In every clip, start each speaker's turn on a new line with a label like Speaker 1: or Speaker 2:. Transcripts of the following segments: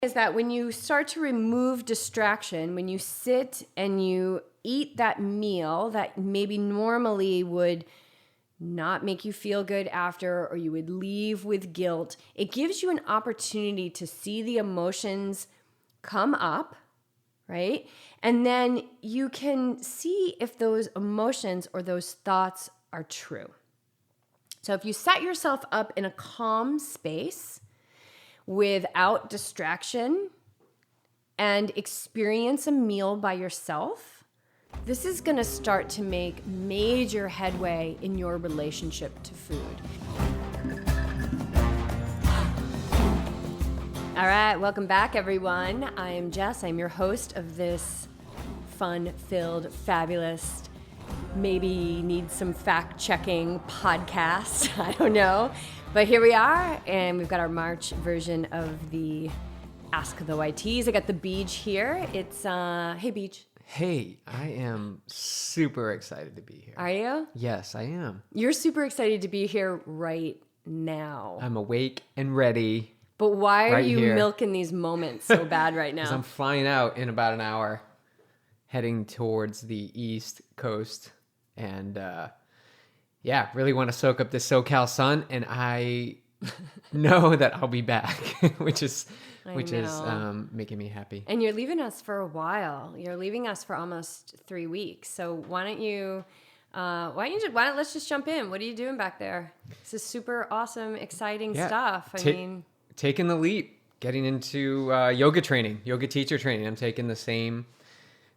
Speaker 1: Is that when you start to remove distraction, when you sit and you eat that meal that maybe normally would not make you feel good after, or you would leave with guilt, it gives you an opportunity to see the emotions come up, right? And then you can see if those emotions or those thoughts are true. So if you set yourself up in a calm space, without distraction, and experience a meal by yourself, this is going to start to make major headway in your relationship to food. All right, welcome back, everyone. I am Jess. I'm your host of this fun-filled, fabulous, maybe needs some fact-checking podcast. I don't know. But here we are, and we've got our March version of the Ask the YTs. I got the Beach here. It's, hey, Beach.
Speaker 2: Hey, I am super excited to be here.
Speaker 1: Are you?
Speaker 2: Yes, I am.
Speaker 1: You're super excited to be here right now.
Speaker 2: I'm awake and ready.
Speaker 1: But why are you
Speaker 2: here.
Speaker 1: milking these moments so bad right now?
Speaker 2: Because I'm flying out in about an hour, heading towards the East Coast, and yeah, really want to soak up this SoCal sun, and I know that I'll be back, which is making me happy.
Speaker 1: And you're leaving us for a while. You're leaving us for almost 3 weeks. So why don't let's just jump in? What are you doing back there? This is super awesome, exciting stuff.
Speaker 2: Taking the leap, getting into yoga teacher training. I'm taking the same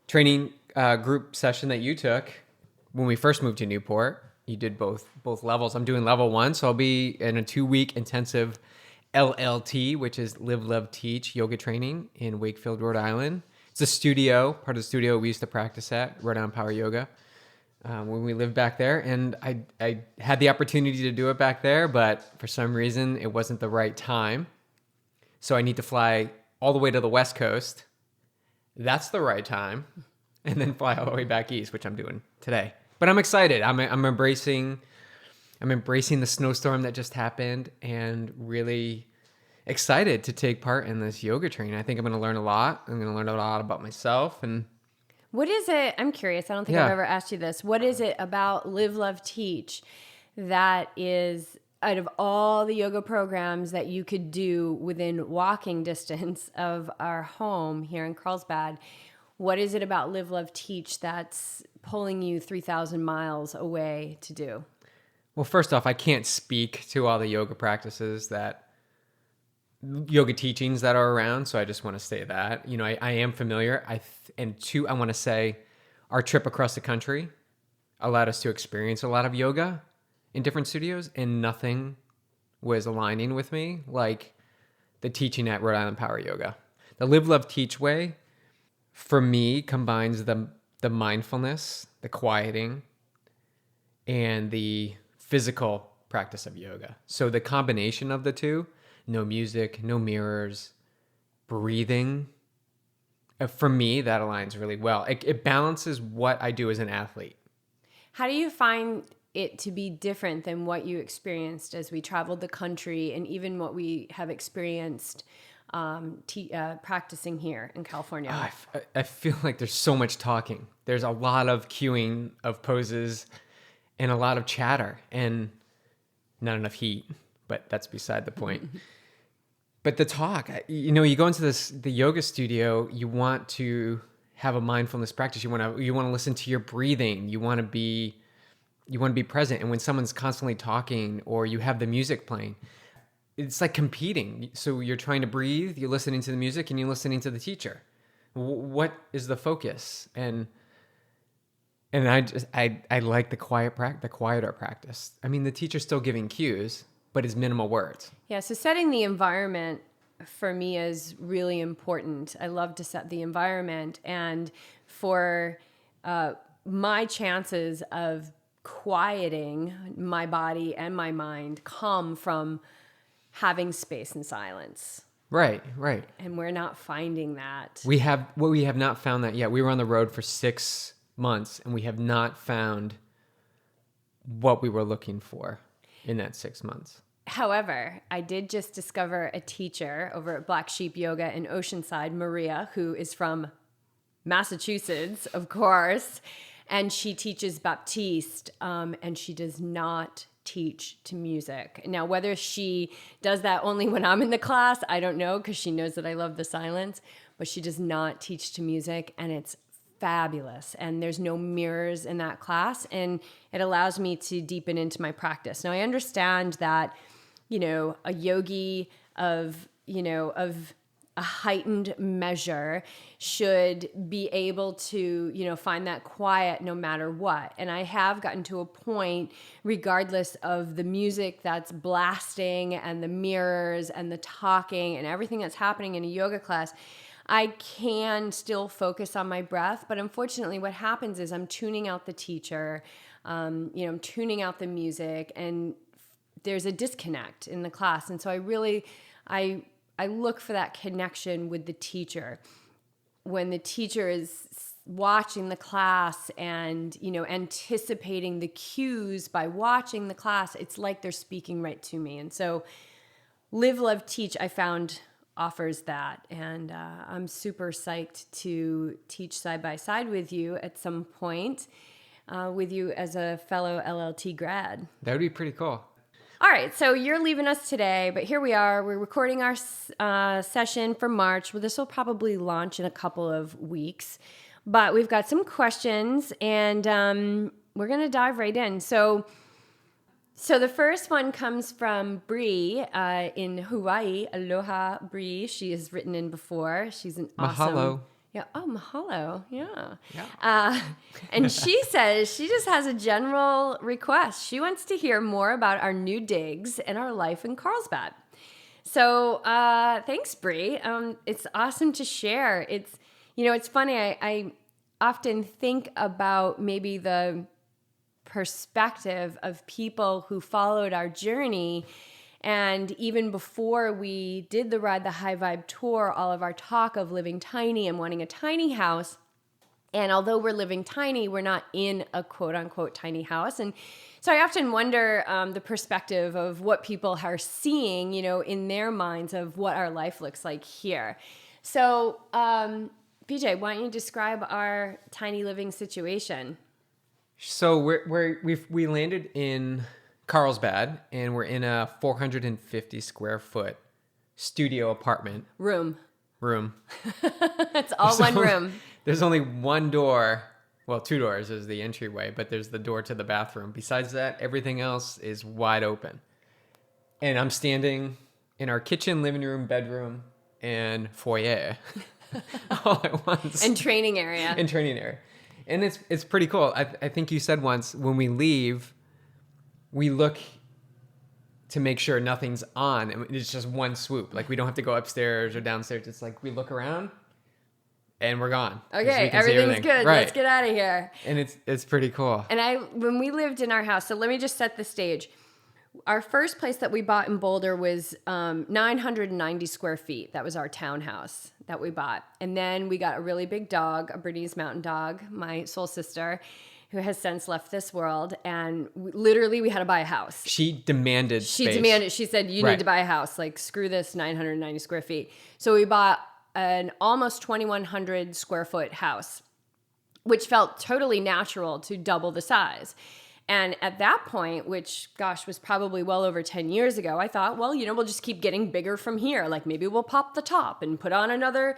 Speaker 2: training group session that you took when we first moved to Newport. You did both levels. I'm doing level 1, so I'll be in a 2-week intensive LLT, which is Live, Love, Teach yoga training in Wakefield, Rhode Island. It's a studio, part of the studio we used to practice at, Rhode Island Power Yoga, when we lived back there. And I had the opportunity to do it back there, but for some reason it wasn't the right time. So I need to fly all the way to the West Coast. That's the right time. And then fly all the way back east, which I'm doing today. But I'm excited. I'm embracing the snowstorm that just happened, and really excited to take part in this yoga training. I think I'm going to learn a lot. I'm going to learn a lot about myself. And
Speaker 1: what is it? I'm curious. I don't think I've ever asked you this. What is it about Live, Love, Teach that is, out of all the yoga programs that you could do within walking distance of our home here in Carlsbad, what is it about Live, Love, Teach that's pulling you 3,000 miles away to do?
Speaker 2: Well, first off, I can't speak to all the yoga teachings that are around, so I just want to say that. You know, I am familiar. And two, I want to say our trip across the country allowed us to experience a lot of yoga in different studios, and nothing was aligning with me like the teaching at Rhode Island Power Yoga. The Live, Love, Teach way, for me, combines the mindfulness, the quieting, and the physical practice of yoga. So the combination of the two, no music, no mirrors, breathing, for me, that aligns really well. It balances what I do as an athlete.
Speaker 1: How do you find it to be different than what you experienced as we traveled the country, and even what we have experienced practicing here in California?
Speaker 2: I feel like there's so much talking. There's a lot of cueing of poses and a lot of chatter and not enough heat, but that's beside the point. But the talk, you go into the yoga studio, you want to have a mindfulness practice. You want to listen to your breathing. You want to be present. And when someone's constantly talking, or you have the music playing, it's like competing. So you're trying to breathe, you're listening to the music, and you're listening to the teacher. What is the focus? And I like the quieter practice. I mean, the teacher's still giving cues, but it's minimal words.
Speaker 1: Yeah, so setting the environment for me is really important. I love to set the environment, and for my chances of quieting my body and my mind come from having space and silence.
Speaker 2: Right.
Speaker 1: And we're not finding that.
Speaker 2: We have not found that yet. We were on the road for 6 months, and we have not found what we were looking for in that 6 months.
Speaker 1: However, I did just discover a teacher over at Black Sheep Yoga in Oceanside, Maria, who is from Massachusetts, of course, and she teaches Baptiste, and she does not teach to music. Now, whether she does that only when I'm in the class, I don't know, because she knows that I love the silence, but she does not teach to music, and it's fabulous. And there's no mirrors in that class, and it allows me to deepen into my practice. Now, I understand that, a yogi of a heightened measure should be able to, find that quiet no matter what. And I have gotten to a point, regardless of the music that's blasting and the mirrors and the talking and everything that's happening in a yoga class, I can still focus on my breath. But unfortunately, what happens is I'm tuning out the teacher, I'm tuning out the music, and there's a disconnect in the class. And so I look for that connection with the teacher. When the teacher is watching the class and, anticipating the cues by watching the class, it's like they're speaking right to me. And so Live, Love, Teach, I found offers that. And I'm super psyched to teach side by side with you at some point, with you as a fellow LLT grad.
Speaker 2: That would be pretty cool.
Speaker 1: All right, so you're leaving us today, but here we are. We're recording our session for March. Well, this will probably launch in a couple of weeks, but we've got some questions, and we're going to dive right in. So the first one comes from Bree in Hawaii. Aloha, Bree. She has written in before. She's an awesome...
Speaker 2: Mahalo.
Speaker 1: Yeah. Oh, mahalo. Yeah.
Speaker 2: Yeah.
Speaker 1: And she says she just has a general request. She wants to hear more about our new digs and our life in Carlsbad. So thanks, Bree. It's awesome to share. It's funny. I often think about maybe the perspective of people who followed our journey. And even before we did the Ride the High Vibe tour, all of our talk of living tiny and wanting a tiny house. And although we're living tiny, we're not in a quote unquote tiny house. And so I often wonder the perspective of what people are seeing, in their minds of what our life looks like here. So, BJ, why don't you describe our tiny living situation?
Speaker 2: So we landed in Carlsbad, and we're in a 450 square foot studio apartment. Room.
Speaker 1: It's all one room.
Speaker 2: There's only one door. Well, two doors is the entryway, but there's the door to the bathroom. Besides that, everything else is wide open. And I'm standing in our kitchen, living room, bedroom, and foyer all at once.
Speaker 1: And training area.
Speaker 2: And it's pretty cool. I think you said once, when we leave, we look to make sure nothing's on. It's just one swoop. Like, we don't have to go upstairs or downstairs. It's like we look around and we're gone.
Speaker 1: Okay, everything's good. Right. Let's get out of here.
Speaker 2: And it's pretty cool.
Speaker 1: And when we lived in our house, so let me just set the stage. Our first place that we bought in Boulder was 990 square feet. That was our townhouse that we bought. And then we got a really big dog, a Bernese Mountain Dog, my soul sister, who has since left this world. And we had to buy a house.
Speaker 2: She demanded space.
Speaker 1: She said, you need to buy a house. Like, screw this 990 square feet. So we bought an almost 2,100 square foot house, which felt totally natural to double the size. And at that point, which, was probably well over 10 years ago, I thought, well, we'll just keep getting bigger from here. Like, maybe we'll pop the top and put on another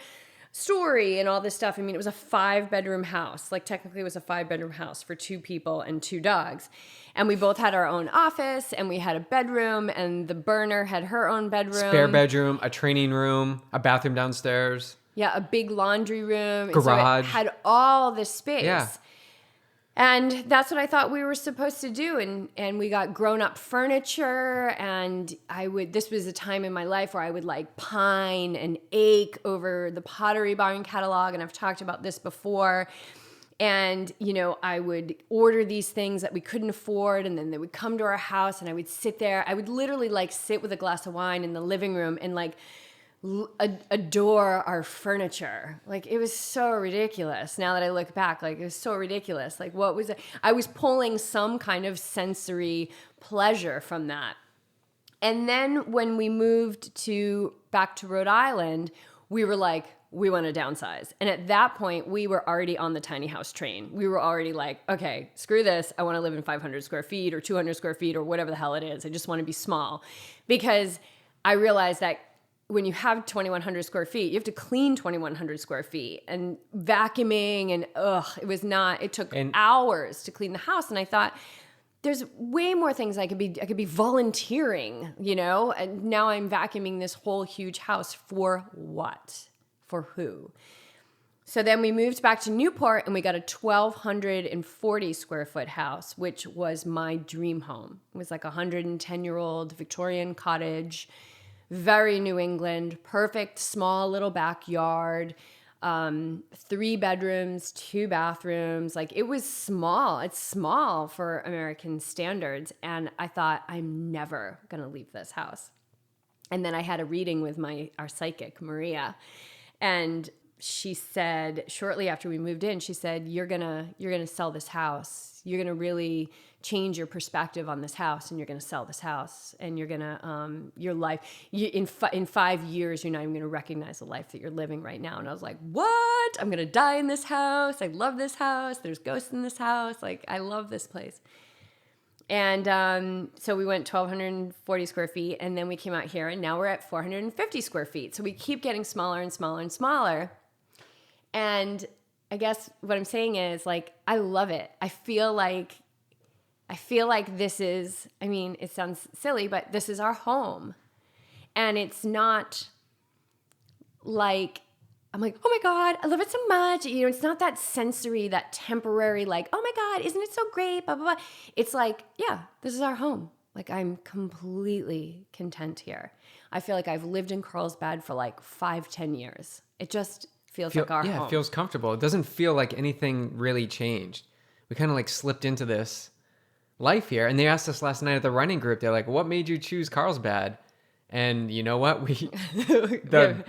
Speaker 1: story and all this stuff. I mean, it was a 5-bedroom house. Like, technically it was a 5-bedroom house for 2 people and 2 dogs. And we both had our own office, and we had a bedroom, and the burner had her own bedroom.
Speaker 2: Spare bedroom, a training room, a bathroom downstairs.
Speaker 1: Yeah, a big laundry room.
Speaker 2: Garage.
Speaker 1: And so it had all this space.
Speaker 2: Yeah.
Speaker 1: And that's what I thought we were supposed to do. And we got grown-up furniture, and this was a time in my life where I would like pine and ache over the Pottery Barn catalog, and I've talked about this before. And, I would order these things that we couldn't afford, and then they would come to our house, and I would sit there. I would literally sit with a glass of wine in the living room and adore our furniture. Like, it was so ridiculous. Now that I look back, it was so ridiculous. Like, what was it? I was pulling some kind of sensory pleasure from that. And then when we moved back to Rhode Island, we were like, we want to downsize. And at that point, we were already on the tiny house train. We were already like, okay, screw this. I want to live in 500 square feet or 200 square feet or whatever the hell it is. I just want to be small. Because I realized that when you have 2,100 square feet, you have to clean 2,100 square feet, and vacuuming and it took hours to clean the house. And I thought, there's way more things I could be volunteering, and now I'm vacuuming this whole huge house for what? For who? So then we moved back to Newport and we got a 1,240 square foot house, which was my dream home. It was like a 110-year-old Victorian cottage, very New England, perfect small little backyard, 3 bedrooms, 2 bathrooms. Like, it was small. It's small for American standards. And I thought, I'm never going to leave this house. And then I had a reading with our psychic, Maria. And she said, shortly after we moved in, she said, you're gonna sell this house. You're gonna really change your perspective on this house, and you're gonna sell this house, and you're gonna your life. In 5 years, you're not even gonna recognize the life that you're living right now. And I was like, what? I'm gonna die in this house. I love this house. There's ghosts in this house. Like, I love this place. And so we went 1,240 square feet, and then we came out here, and now we're at 450 square feet. So we keep getting smaller and smaller and smaller. And I guess what I'm saying is, like, I love it. I feel like this is, I mean, it sounds silly, but this is our home. And it's not like, I'm like, oh my God, I love it so much. It's not that sensory, that temporary, like, oh my God, isn't it so great? Blah, blah, blah. It's like, yeah, this is our home. Like, I'm completely content here. I feel like I've lived in Carlsbad for like 5-10 years. It just feels like our home.
Speaker 2: Yeah, it feels comfortable. It doesn't feel like anything really changed. We kind of like slipped into this life here. And they asked us last night at the running group, they're like, what made you choose Carlsbad? And you know what? The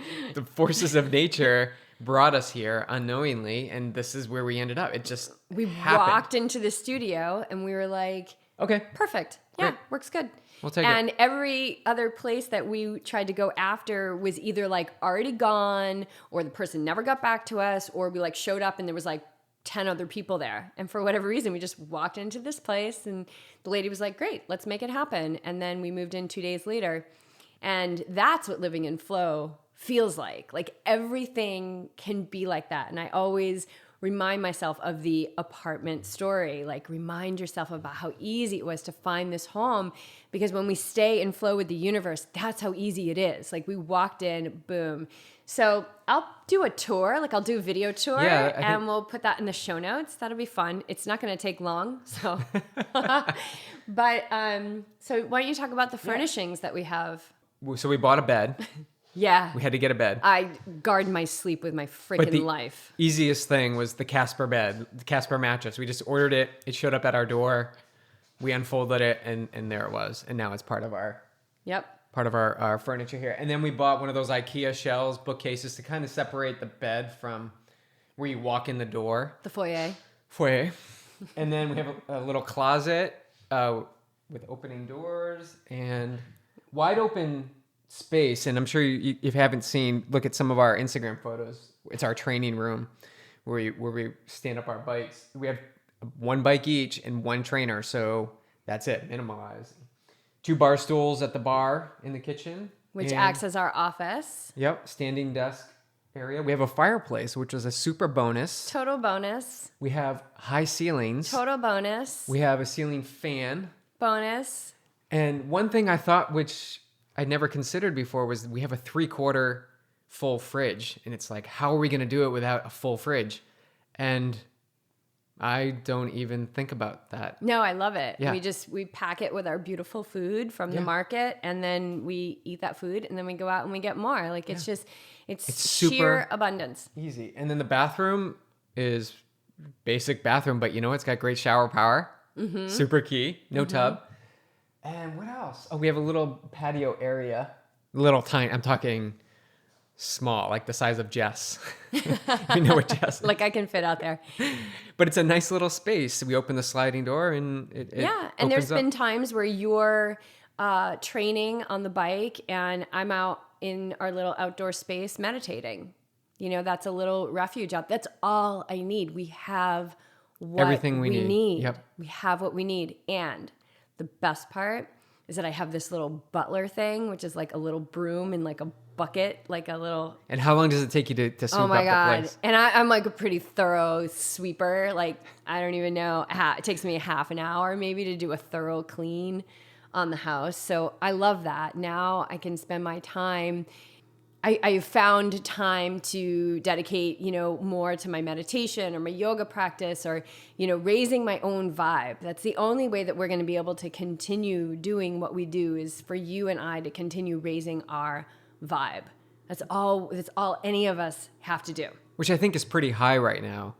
Speaker 2: forces of nature brought us here unknowingly, and this is where we ended up. It just happened.
Speaker 1: Walked into the studio, and we were like,
Speaker 2: okay,
Speaker 1: perfect. Yeah,
Speaker 2: great.
Speaker 1: Works good.
Speaker 2: We'll take it.
Speaker 1: And every other place that we tried to go after was either like already gone, or the person never got back to us, or we like showed up and there was like 10 other people there. And for whatever reason, we just walked into this place, and the lady was like, great, let's make it happen. And then we moved in 2 days later. And that's what living in flow feels like. Like, everything can be like that. And I always remind myself of the apartment story. Like, remind yourself about how easy it was to find this home, because when we stay in flow with the universe, that's how easy it is. Like, we walked in, boom. So I'll do a tour, like I'll do a video tour, and we'll put that in the show notes. That'll be fun. It's not going to take long. So, but, so why don't you talk about the furnishings that we have?
Speaker 2: So we bought a bed.
Speaker 1: Yeah.
Speaker 2: We had to get a bed.
Speaker 1: I guard my sleep with my freaking life.
Speaker 2: Easiest thing was the Casper bed, the Casper mattress. We just ordered it. It showed up at our door. We unfolded it, and there it was. And now it's part of our furniture here. And then we bought one of those IKEA shelves, bookcases, to kind of separate the bed from where you walk in the door.
Speaker 1: The foyer.
Speaker 2: And then we have a little closet with opening doors and wide open space. And I'm sure if you haven't seen, look at some of our Instagram photos. It's our training room where we stand up our bikes. We have 1 bike each and 1 trainer. So that's it, minimalized. 2 bar stools at the bar in the kitchen.
Speaker 1: Which acts as our office.
Speaker 2: Yep, standing desk area. We have a fireplace, which was a super bonus.
Speaker 1: Total bonus.
Speaker 2: We have high ceilings.
Speaker 1: Total bonus.
Speaker 2: We have a ceiling fan.
Speaker 1: Bonus.
Speaker 2: And one thing I thought, which I'd never considered before, was we have a 3/4 full fridge. And it's like, how are we going to do it without a full fridge? And I don't even think about that.
Speaker 1: No, I love it.
Speaker 2: Yeah.
Speaker 1: We pack it with our beautiful food from the market, and then we eat that food, and then we go out and we get more. Like, it's just, it's sheer abundance.
Speaker 2: Easy. And then the bathroom is basic bathroom, but it's got great shower power. Mm-hmm. Super key. No tub. And what else? Oh, we have a little patio area. Little tiny, I'm talking small, like the size of Jess. You know what Jess is.
Speaker 1: Like, I can fit out there.
Speaker 2: But it's a nice little space. We open the sliding door and it
Speaker 1: and there's been times where your training on the bike, and I'm out in our little outdoor space meditating. That's a little refuge out. That's all I need. We have what
Speaker 2: Everything we need. Yep.
Speaker 1: We have what we need. And the best part is that I have this little butler thing, which is like a little broom and like a bucket, like a little.
Speaker 2: And how long does it take you to sweep up the place?
Speaker 1: And I'm like a pretty thorough sweeper. Like, I don't even know. It takes me a half an hour maybe to do a thorough clean on the house. So I love that. Now I can spend my time. I found time to dedicate, more to my meditation or my yoga practice or, raising my own vibe. That's the only way that we're going to be able to continue doing what we do, is for you and I to continue raising our vibe. That's all any of us have to do.
Speaker 2: Which I think is pretty high right now.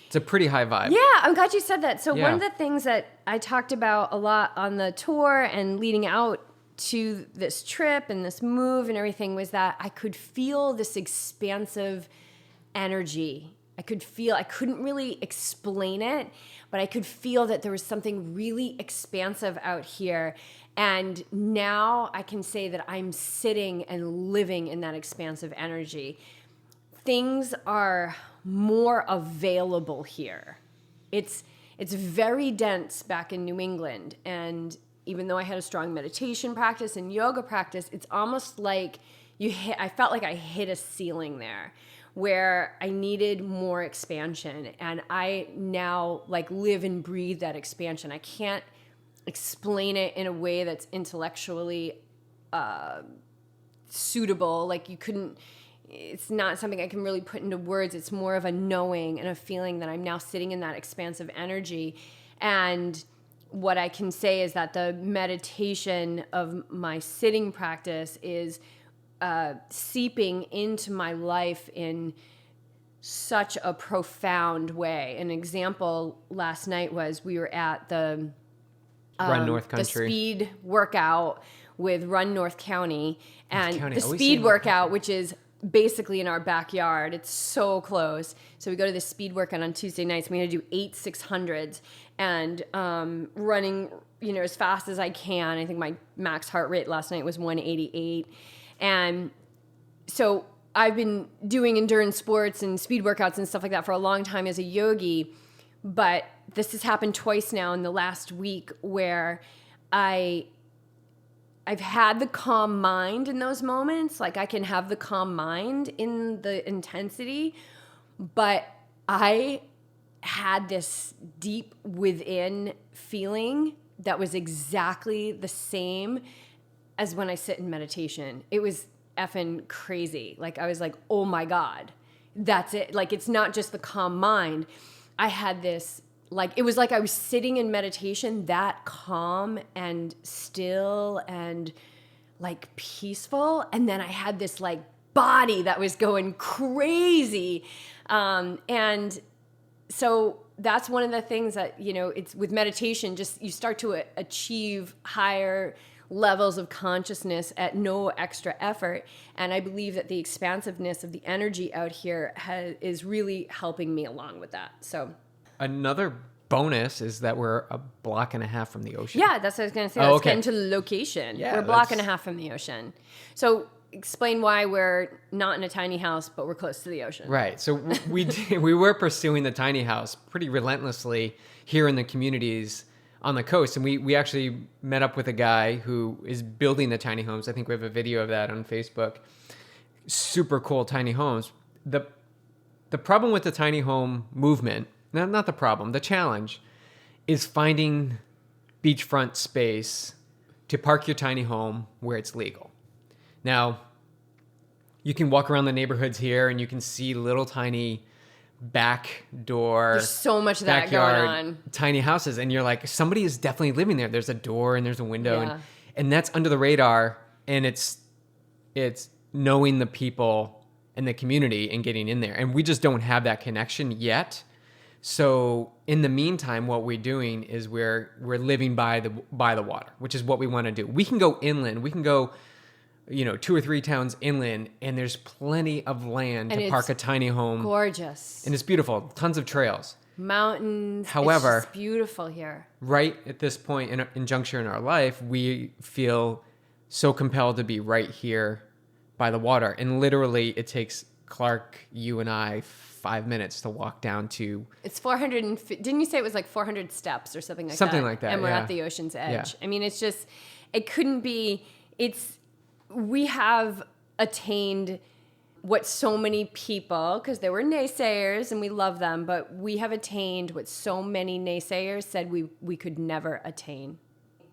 Speaker 2: It's a pretty high vibe.
Speaker 1: Yeah, I'm glad you said that. So one of the things that I talked about a lot on the tour and leading out to this trip and this move and everything was that I could feel this expansive energy. I couldn't really explain it, but I could feel that there was something really expansive out here. And now I can say that I'm sitting and living in that expansive energy. Things are more available here. It's very dense back in New England, and even though I had a strong meditation practice and yoga practice, it's almost like I felt like I hit a ceiling there where I needed more expansion. And I now live and breathe that expansion. I can't explain it in a way that's intellectually suitable. It's not something I can really put into words. It's more of a knowing and a feeling that I'm now sitting in that expansive energy. And what I can say is that the meditation of my sitting practice is seeping into my life in such a profound way. An example last night was we were at the
Speaker 2: Run North Country,
Speaker 1: the speed workout with Run North County, and the speed workout, which is basically in our backyard. It's so close. So we go to the speed workout on Tuesday nights. We're going to do 8 600s and running, as fast as I can. I think my max heart rate last night was 188. And so I've been doing endurance sports and speed workouts and stuff like that for a long time as a yogi. But this has happened twice now in the last week where I've had the calm mind in those moments. I can have the calm mind in the intensity, but I had this deep within feeling that was exactly the same as when I sit in meditation. It was effing crazy. I was like, oh my God, that's it. It's not just the calm mind. I had this, it was like I was sitting in meditation, that calm and still and peaceful. And then I had this body that was going crazy. And so that's one of the things that, it's with meditation, just you start to achieve higher levels of consciousness at no extra effort. And I believe that the expansiveness of the energy out here is really helping me along with that. So
Speaker 2: another bonus is that we're a block and a half from the ocean.
Speaker 1: Yeah, that's what I was going to say. Let's get into the location.
Speaker 2: Yeah,
Speaker 1: we're a block and a half from the ocean. So explain why we're not in a tiny house, but we're close to the ocean.
Speaker 2: Right. So we were pursuing the tiny house pretty relentlessly here in the communities on the coast. And we actually met up with a guy who is building the tiny homes. I think we have a video of that on Facebook. Super cool tiny homes. The problem with the tiny home movement, not the problem, the challenge is finding beachfront space to park your tiny home where it's legal. Now, you can walk around the neighborhoods here and you can see little tiny back door.
Speaker 1: There's so much of that going on.
Speaker 2: Tiny houses. And you're like, somebody is definitely living there. There's a door and there's a window.
Speaker 1: Yeah.
Speaker 2: And that's under the radar. And it's knowing the people and the community and getting in there. And we just don't have that connection yet. So in the meantime, what we're doing is we're living by the water, which is what we want to do. We can go inland. We can go 2 or 3 towns inland, and there's plenty of land to park a tiny home.
Speaker 1: Gorgeous.
Speaker 2: And it's beautiful. Tons of trails.
Speaker 1: Mountains.
Speaker 2: However,
Speaker 1: it's just beautiful here.
Speaker 2: Right at this point in juncture in our life, we feel so compelled to be right here by the water. And literally it takes Clark, you and I 5 minutes to walk down to...
Speaker 1: It's 400, didn't you say it was like 400 steps or something like that?
Speaker 2: Something like that,
Speaker 1: And we're
Speaker 2: yeah.
Speaker 1: at the ocean's edge.
Speaker 2: Yeah.
Speaker 1: I mean, it's just, it couldn't be, we have attained what so many people, because there were naysayers and we love them, but we have attained what so many naysayers said we could never attain.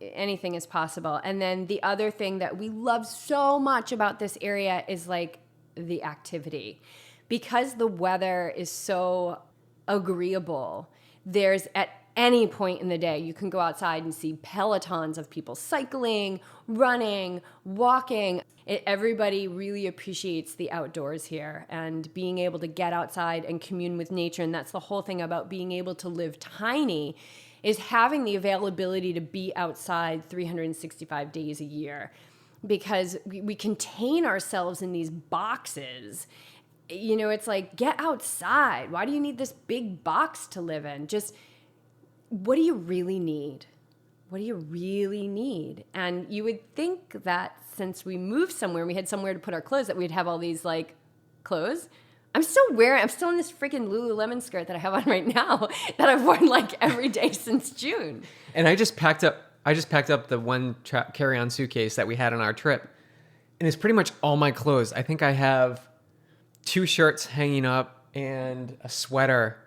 Speaker 1: Anything is possible. And then the other thing that we love so much about this area is like the activity. Because the weather is so agreeable, there's at any point in the day, you can go outside and see pelotons of people cycling, running, walking. Everybody really appreciates the outdoors here and being able to get outside and commune with nature. And that's the whole thing about being able to live tiny, is having the availability to be outside 365 days a year, because we contain ourselves in these boxes. You know, it's like, get outside. Why do you need this big box to live in? Just, what do you really need? What do you really need? And you would think that since we moved somewhere and we had somewhere to put our clothes, that we'd have all these like clothes. I'm still in this freaking Lululemon skirt that I have on right now that I've worn like every day since June.
Speaker 2: And I just packed up the one carry-on suitcase that we had on our trip. And it's pretty much all my clothes. I think I have 2 shirts hanging up and a sweater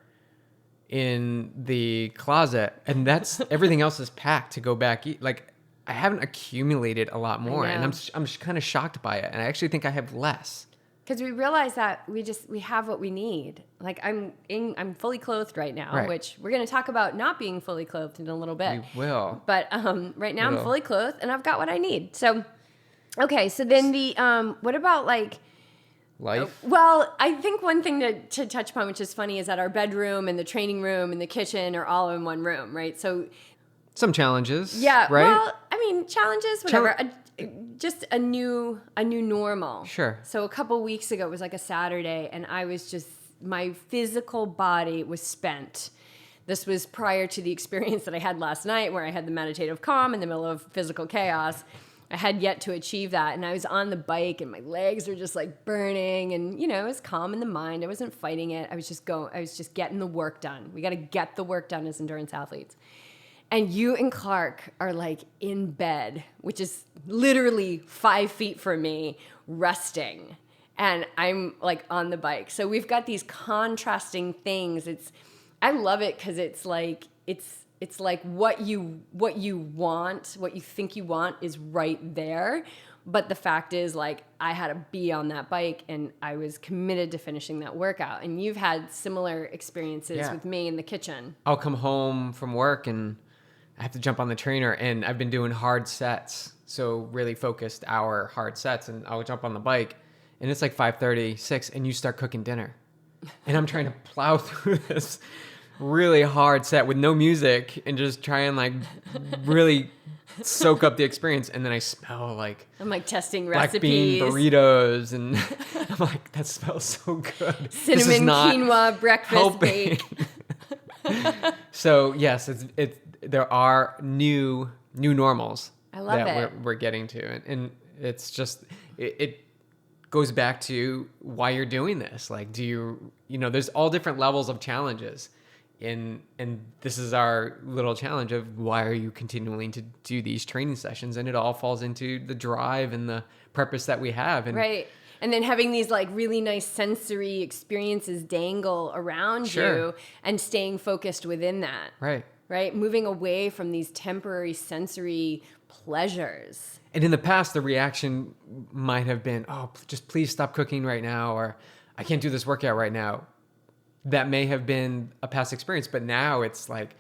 Speaker 2: in the closet. And that's everything else is packed to go back. Like, I haven't accumulated a lot more. And I'm just kind of shocked by it. And I actually think I have less.
Speaker 1: Because we realize that we have what we need. Like I'm fully clothed right now,
Speaker 2: right.
Speaker 1: Which we're going to talk about not being fully clothed in a little bit.
Speaker 2: We will.
Speaker 1: But right now I'm fully clothed and I've got what I need. So, okay. So then what about like
Speaker 2: life?
Speaker 1: Well, I think one thing to touch upon, which is funny, is that our bedroom and the training room and the kitchen are all in one room, right? So
Speaker 2: some challenges.
Speaker 1: Yeah.
Speaker 2: Right.
Speaker 1: Well, I mean, challenges, whatever. Just a new normal.
Speaker 2: Sure.
Speaker 1: So a couple weeks ago, it was like a Saturday, and I was just, my physical body was spent. This was prior to the experience that I had last night, where I had the meditative calm in the middle of physical chaos. I had yet to achieve that, and I was on the bike, and my legs were just like burning, and it was calm in the mind. I wasn't fighting it. I was just getting the work done. We got to get the work done as endurance athletes. And you and Clark are like in bed, which is literally 5 feet from me, resting. And I'm like on the bike. So we've got these contrasting things. I love it because it's like what you want, what you think you want is right there. But the fact is, like, I had to be on that bike and I was committed to finishing that workout. And you've had similar experiences with me in the kitchen.
Speaker 2: I'll come home from work and I have to jump on the trainer, and I've been doing hard sets. So really focused hour hard sets, and I'll jump on the bike and it's like 5:36 and you start cooking dinner. And I'm trying to plow through this really hard set with no music and just try and like really soak up the experience. And then I smell like,
Speaker 1: I'm like testing
Speaker 2: black bean
Speaker 1: recipes.
Speaker 2: burritos, and I'm like, that smells so good.
Speaker 1: Cinnamon quinoa breakfast bake.
Speaker 2: So yes, there are new normals.
Speaker 1: I love
Speaker 2: that we're getting to, and it's just it goes back to why you're doing this. Like, there's all different levels of challenges, and this is our little challenge of why are you continuing to do these training sessions, and it all falls into the drive and the purpose that we have, and
Speaker 1: right. And then having these like really nice sensory experiences dangle around you and staying focused within that. Right. Moving away from these temporary sensory pleasures.
Speaker 2: And in the past, the reaction might have been, oh, just please stop cooking right now, or I can't do this workout right now. That may have been a past experience, but now it's like,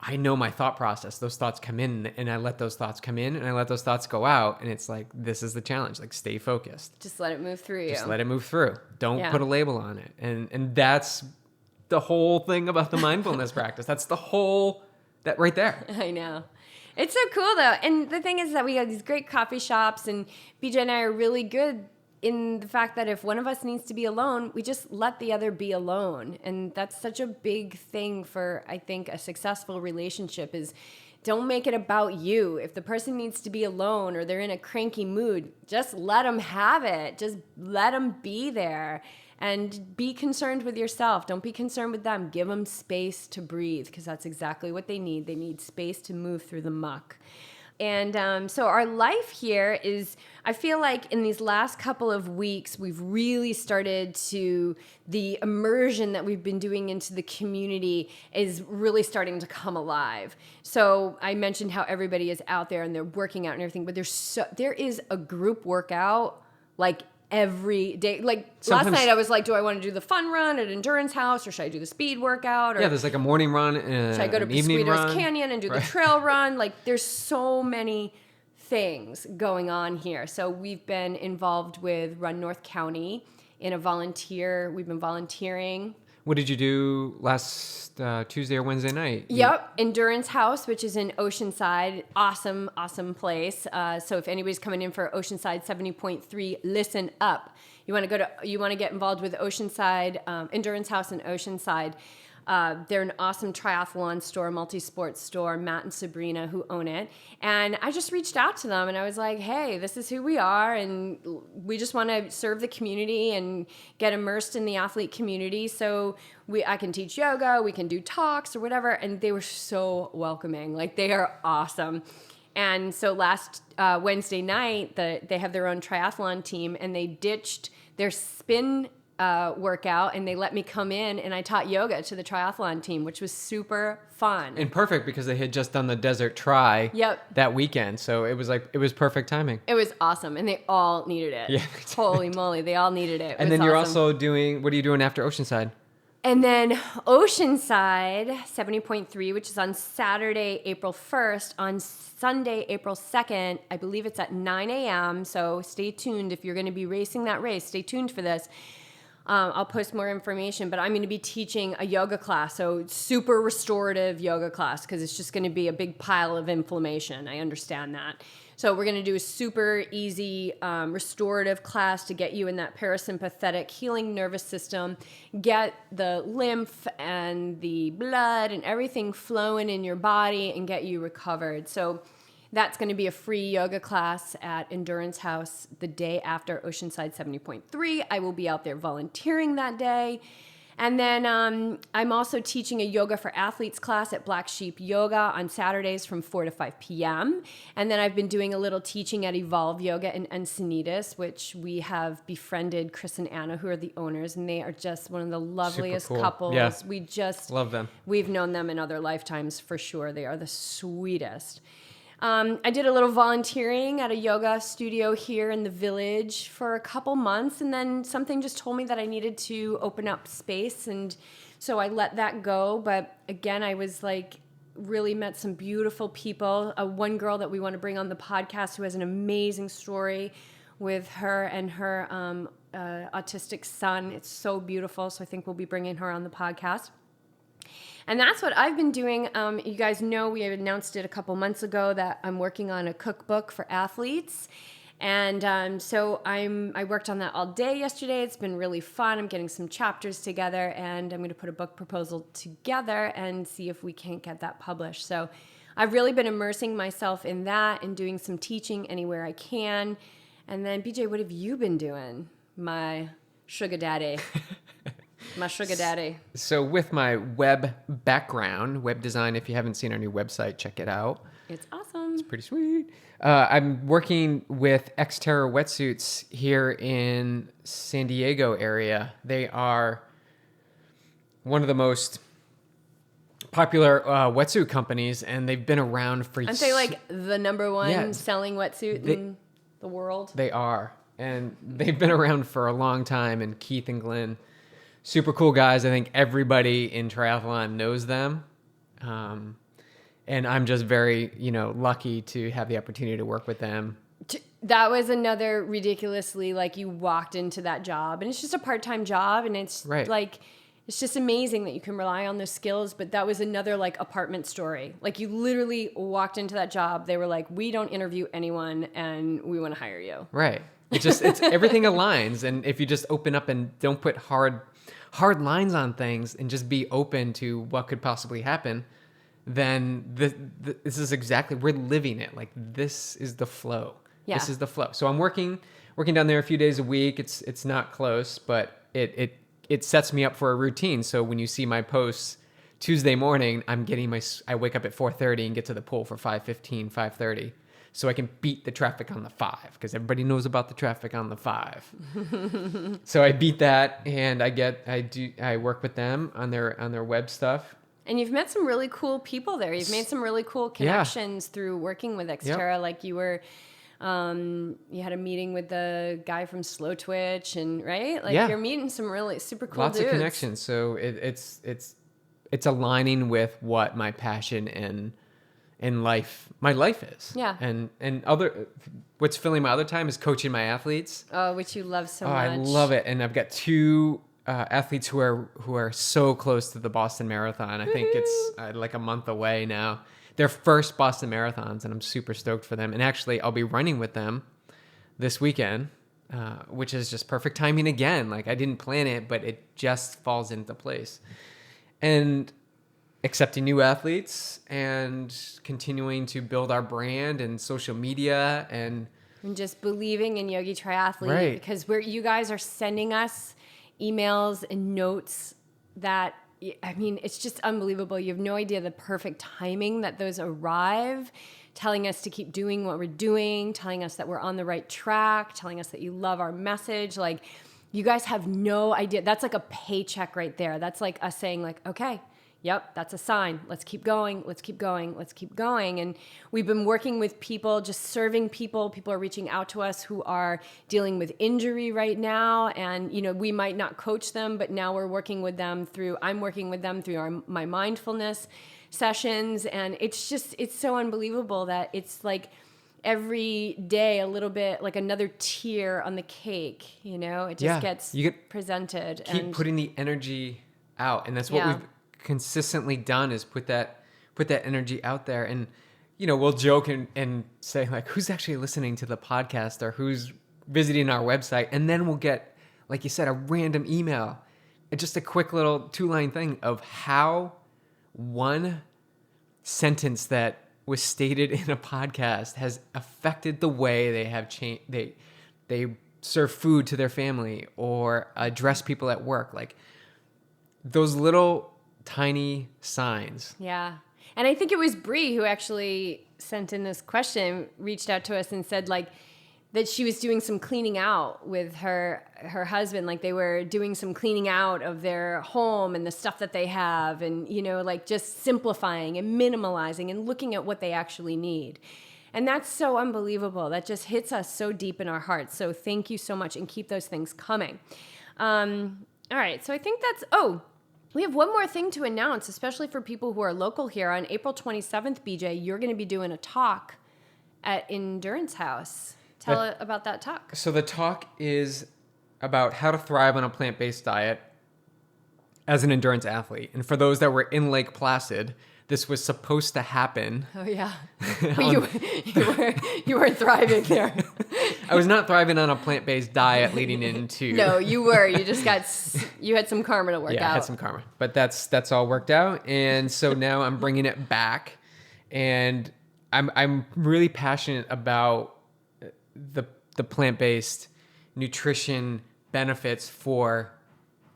Speaker 2: I know my thought process. Those thoughts come in, and I let those thoughts come in, and I let those thoughts go out. And it's like, this is the challenge. Like, stay focused.
Speaker 1: Just let it move through you.
Speaker 2: Just let it move through. Don't put a label on it. And that's the whole thing about the mindfulness practice. That's that right there.
Speaker 1: I know. It's so cool though. And the thing is that we have these great coffee shops, and BJ and I are really good in the fact that if one of us needs to be alone, we just let the other be alone. And that's such a big thing for, I think, a successful relationship is don't make it about you. If the person needs to be alone or they're in a cranky mood, just let them have it. Just let them be there and be concerned with yourself. Don't be concerned with them. Give them space to breathe because that's exactly what they need. They need space to move through the muck. And so our life here is, I feel like in these last couple of weeks, we've really started to, the immersion that we've been doing into the community is really starting to come alive. So I mentioned how everybody is out there and they're working out and everything, but there is a group workout like every day. Like
Speaker 2: Sometimes,
Speaker 1: last night I was like, do I want to do the fun run at Endurance House or should I do the speed workout? Or
Speaker 2: yeah, there's like a morning run and
Speaker 1: should I go to
Speaker 2: an evening
Speaker 1: Pesquitos
Speaker 2: run.
Speaker 1: Canyon and do the trail run? Like there's so many things going on here. So we've been involved with Run North County we've been volunteering.
Speaker 2: What did you do last Tuesday or Wednesday night?
Speaker 1: Yep, Endurance House, which is in Oceanside. Awesome, awesome place. So if anybody's coming in for Oceanside 70.3, listen up. You want to get involved with Oceanside, Endurance House in Oceanside. They're an awesome triathlon store, multi-sport store, Matt and Sabrina who own it. And I just reached out to them and I was like, hey, this is who we are. And we just want to serve the community and get immersed in the athlete community. So I can teach yoga, we can do talks or whatever. And they were so welcoming. Like they are awesome. And so last Wednesday night, they have their own triathlon team and they ditched their spin workout and they let me come in and I taught yoga to the triathlon team, which was super fun.
Speaker 2: And perfect because they had just done the desert tri that weekend. So it was perfect timing.
Speaker 1: It was awesome. And they all needed it.
Speaker 2: Yeah.
Speaker 1: Holy moly. They all needed it.
Speaker 2: And then you're also doing, what are you doing after Oceanside?
Speaker 1: And then Oceanside 70.3, which is on Saturday, April 1st, on Sunday, April 2nd, I believe it's at 9 a.m. So stay tuned. If you're going to be racing that race, stay tuned for this. I'll post more information, but I'm going to be teaching a yoga class, so super restorative yoga class, because it's just going to be a big pile of inflammation. I understand that. So we're going to do a super easy restorative class to get you in that parasympathetic healing nervous system, get the lymph and the blood and everything flowing in your body and get you recovered. So that's going to be a free yoga class at Endurance House the day after Oceanside 70.3. I will be out there volunteering that day. And then I'm also teaching a yoga for athletes class at Black Sheep Yoga on Saturdays from 4 to 5 p.m. And then I've been doing a little teaching at Evolve Yoga in Encinitas, which we have befriended Chris and Anna, who are the owners, and they are just one of the loveliest couples.
Speaker 2: Yeah.
Speaker 1: We just
Speaker 2: love them.
Speaker 1: We've known them in other lifetimes for sure. They are the sweetest. I did a little volunteering at a yoga studio here in the village for a couple months, and then something just told me that I needed to open up space, and so I let that go. But again, I was like, really met some beautiful people. One girl that we want to bring on the podcast who has an amazing story with her and her autistic son. It's so beautiful, so I think we'll be bringing her on the podcast. And that's what I've been doing. You guys know we announced it a couple months ago that I'm working on a cookbook for athletes. And so I worked on that all day yesterday. It's been really fun. I'm getting some chapters together, and I'm going to put a book proposal together and see if we can't get that published. So I've really been immersing myself in that and doing some teaching anywhere I can. And then, BJ, what have you been doing, my sugar daddy? My sugar daddy.
Speaker 2: So with my web background, web design, if you haven't seen our new website, check it out.
Speaker 1: It's awesome.
Speaker 2: It's pretty sweet. I'm working with Xterra Wetsuits here in San Diego area. They are one of the most popular wetsuit companies, and they've been around for...
Speaker 1: Aren't they like the number one selling wetsuit in the world?
Speaker 2: They are. And they've been around for a long time, and Keith and Glenn... super cool guys. I think everybody in triathlon knows them. And I'm just very, lucky to have the opportunity to work with them.
Speaker 1: That was another ridiculously, like, you walked into that job and it's just a part-time job, and it's like, it's just amazing that you can rely on those skills. But that was another like apartment story. Like, you literally walked into that job. They were like, we don't interview anyone and we want to hire you.
Speaker 2: Right. It's everything aligns. And if you just open up and don't put hard lines on things and just be open to what could possibly happen, then this is exactly, we're living it. Like, this is the flow.
Speaker 1: Yeah.
Speaker 2: This is the flow. So I'm working down there a few days a week. It's not close, but it sets me up for a routine. So when you see my posts Tuesday morning, I wake up at 4:30 and get to the pool for 5:15, 5:30. So I can beat the traffic on the 5, because everybody knows about the traffic on the 5. So I beat that, and I work with them on their web stuff.
Speaker 1: And you've met some really cool people there. You've made some really cool connections through working with Xterra. Yep. Like you were, you had a meeting with the guy from Slow Twitch, and right? Like you're meeting some really super cool
Speaker 2: Lots
Speaker 1: dudes.
Speaker 2: of connections. So it's aligning with what my passion in my life is.
Speaker 1: Yeah.
Speaker 2: And what's filling my other time is coaching my athletes.
Speaker 1: Oh, which you love so much.
Speaker 2: I love it. And I've got 2 athletes who are so close to the Boston Marathon. I think it's like a month away now. Their first Boston Marathons, and I'm super stoked for them. And actually, I'll be running with them this weekend, which is just perfect timing again. Like, I didn't plan it, but it just falls into place. And accepting new athletes and continuing to build our brand and social media and
Speaker 1: just believing in Yogi Triathlete,
Speaker 2: right.
Speaker 1: Because you guys are sending us emails and notes that, I mean, it's just unbelievable. You have no idea the perfect timing that those arrive, telling us to keep doing what we're doing, telling us that we're on the right track, telling us that you love our message. Like, you guys have no idea. That's like a paycheck right there. That's like us saying, like, okay, yep, that's a sign. Let's keep going. Let's keep going. Let's keep going. And we've been working with people, just serving people. People are reaching out to us who are dealing with injury right now. And, we might not coach them, but now I'm working with them through my mindfulness sessions. And it's so unbelievable that it's like every day a little bit, like another tier on the cake, it just gets presented.
Speaker 2: Keep putting the energy out. And that's what we've consistently done, is put that energy out there. And we'll joke and say, like, who's actually listening to the podcast or who's visiting our website, and then we'll get, like you said, a random email, just a quick little 2-line thing of how one sentence that was stated in a podcast has affected the way they have changed, they serve food to their family or address people at work. Like, those little tiny signs.
Speaker 1: Yeah. And I think it was Bree who actually sent in this question, reached out to us and said, like, that she was doing some cleaning out with her husband. Like, they were doing some cleaning out of their home and the stuff that they have, and, like, just simplifying and minimalizing and looking at what they actually need. And that's so unbelievable. That just hits us so deep in our hearts. So thank you so much, and keep those things coming. All right. So I think we have one more thing to announce, especially for people who are local here. On April 27th, BJ, you're going to be doing a talk at Endurance House. Tell about that talk.
Speaker 2: So the talk is about how to thrive on a plant-based diet as an endurance athlete. And for those that were in Lake Placid, this was supposed to happen.
Speaker 1: Oh, yeah. You were thriving there.
Speaker 2: I was not thriving on a plant-based diet leading into...
Speaker 1: No, you were. You had some karma to work out.
Speaker 2: Yeah, I had some karma. But that's all worked out. And so now I'm bringing it back. And I'm really passionate about the plant-based nutrition benefits for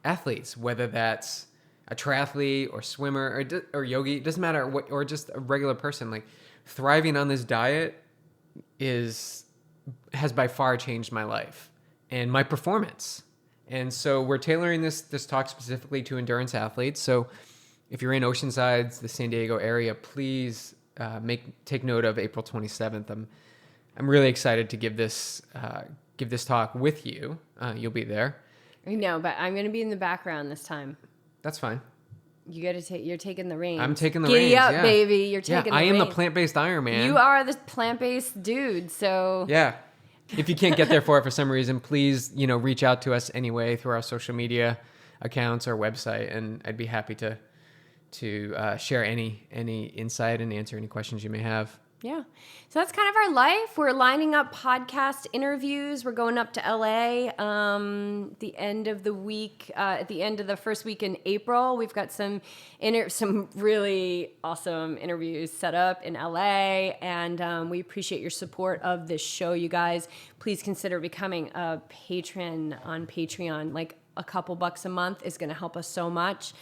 Speaker 2: athletes, whether that's a triathlete or swimmer or yogi, it doesn't matter what, or just a regular person. Like, thriving on this diet has by far changed my life and my performance. And so we're tailoring this talk specifically to endurance athletes. So if you're in Oceanside, the San Diego area, please take note of April 27th. I'm really excited to give this talk with you. You'll be there.
Speaker 1: I know, but I'm going to be in the background this time.
Speaker 2: That's fine.
Speaker 1: You're taking the reins.
Speaker 2: I'm taking the reins.
Speaker 1: Giddy up,
Speaker 2: yeah.
Speaker 1: baby. You're taking the reins.
Speaker 2: I am the plant-based Iron Man.
Speaker 1: You are the plant-based dude, so...
Speaker 2: Yeah. If you can't get there for it for some reason, please, reach out to us anyway through our social media accounts or website, and I'd be happy to share any insight and answer any questions you may have.
Speaker 1: Yeah. So that's kind of our life. We're lining up podcast interviews. We're going up to LA the end of the week, at the end of the first week in April. We've got some really awesome interviews set up in LA, and we appreciate your support of this show, you guys. Please consider becoming a patron on Patreon. Like a couple bucks a month is going to help us so much.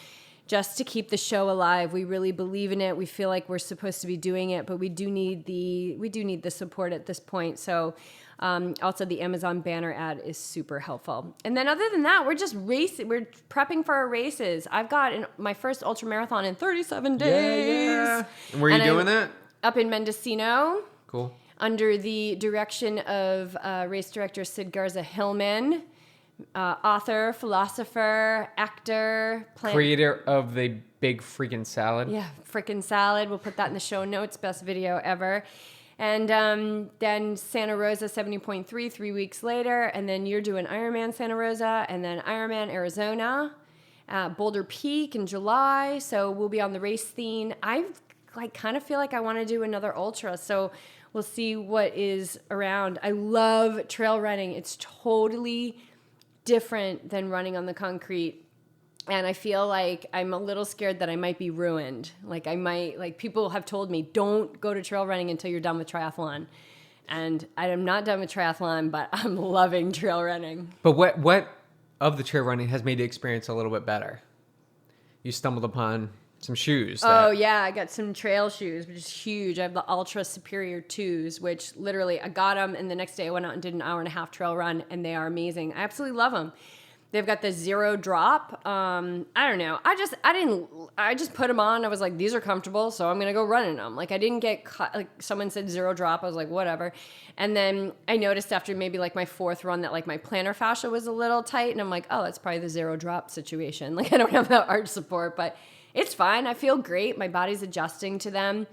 Speaker 1: Just to keep the show alive. We really believe in it. We feel like we're supposed to be doing it, but we do need the support at this point. So also the Amazon banner ad is super helpful. And then other than that, we're just racing. We're prepping for our races. I've got my first ultra marathon in 37 days.
Speaker 2: Yeah. And where are you doing that?
Speaker 1: Up in Mendocino.
Speaker 2: Cool.
Speaker 1: Under the direction of race director Sid Garza Hillman. Author, philosopher, actor,
Speaker 2: creator of the big freaking salad.
Speaker 1: Yeah, freaking salad. We'll put that in the show notes. Best video ever. And then Santa Rosa 70.3 3 weeks later. And then you're doing Ironman Santa Rosa and then Ironman Arizona, Boulder Peak in July. So we'll be on the race theme. I kind of feel like I want to do another ultra. So we'll see what is around. I love trail running. It's totally different than running on the concrete, and I feel like I'm a little scared that I might be ruined. People have told me, don't go to trail running until you're done with triathlon, and I am not done with triathlon, but I'm loving trail running.
Speaker 2: But what of the trail running has made the experience a little bit better? You stumbled upon some shoes.
Speaker 1: Oh yeah, I got some trail shoes, which is huge. I have the Ultra Superior 2s, which literally I got them, and the next day I went out and did an 1.5-hour trail run, and they are amazing. I absolutely love them. They've got the zero drop. I don't know. I just put them on. I was like, these are comfortable, so I'm gonna go run in them. Like I didn't get caught. Like someone said zero drop. I was like, whatever. And then I noticed after maybe like my fourth run that like my plantar fascia was a little tight, and I'm like, oh, that's probably the zero drop situation. Like I don't have that arch support, but it's fine. I feel great. My body's adjusting to them.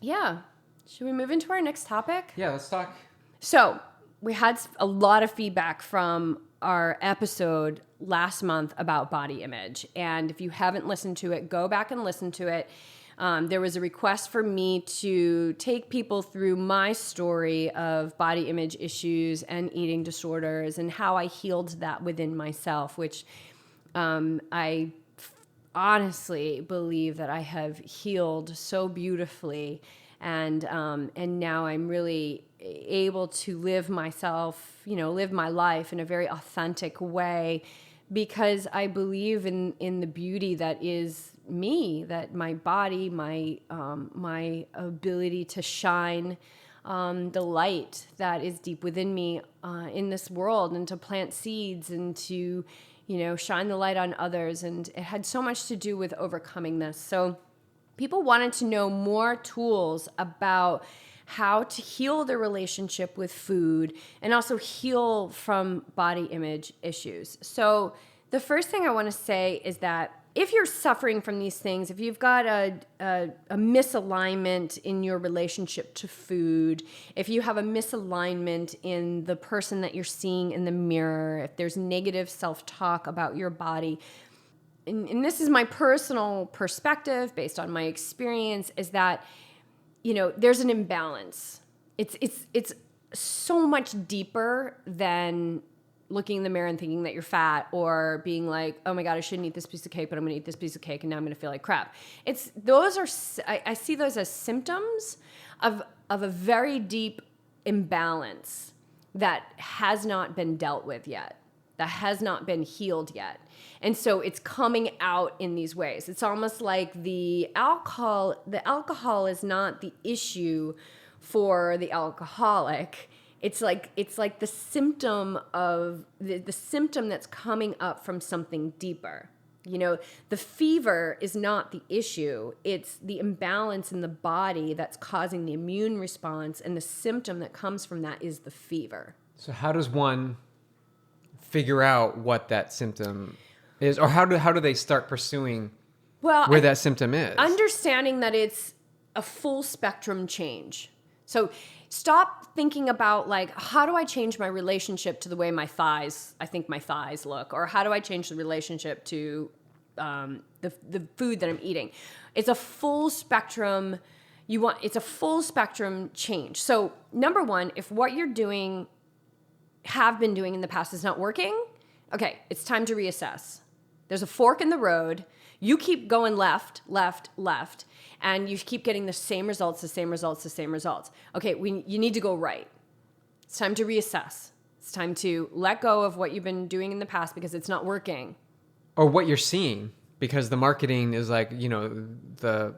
Speaker 1: Yeah. Should we move into our next topic?
Speaker 2: Yeah, let's talk.
Speaker 1: So we had a lot of feedback from our episode last month about body image. And if you haven't listened to it, go back and listen to it. There was a request for me to take people through my story of body image issues and eating disorders and how I healed that within myself, which I honestly believe that I have healed so beautifully, and now I'm really able to live myself, live my life in a very authentic way, because I believe in the beauty that is me, that my body, my ability to shine the light that is deep within me in this world, and to plant seeds and to shine the light on others. And it had so much to do with overcoming this. So people wanted to know more tools about how to heal their relationship with food and also heal from body image issues. So the first thing I want to say is that if you're suffering from these things, if you've got a misalignment in your relationship to food, if you have a misalignment in the person that you're seeing in the mirror, if there's negative self-talk about your body, and this is my personal perspective based on my experience, is that, there's an imbalance. It's so much deeper than looking in the mirror and thinking that you're fat, or being like, oh my God, I shouldn't eat this piece of cake, but I'm going to eat this piece of cake and now I'm going to feel like crap. I see those as symptoms of a very deep imbalance that has not been dealt with yet, that has not been healed yet. And so it's coming out in these ways. It's almost like the alcohol is not the issue for the alcoholic. It's like the symptom of the symptom that's coming up from something deeper. The fever is not the issue. It's the imbalance in the body that's causing the immune response, and the symptom that comes from that is the fever.
Speaker 2: So how does one figure out what that symptom is, or how do they start pursuing where that symptom is?
Speaker 1: Understanding that it's a full spectrum change. So stop thinking about like, how do I change my relationship to the way I think my thighs look, or how do I change the relationship to the food that I'm eating? It's a full spectrum, It's a full spectrum change. So number one, if what you're doing, have been doing in the past is not working, okay, it's time to reassess. There's a fork in the road. You keep going left, left, left, and you keep getting the same results, the same results, the same results. Okay, you need to go right. It's time to reassess. It's time to let go of what you've been doing in the past because it's not working.
Speaker 2: Or what you're seeing, because the marketing is like, the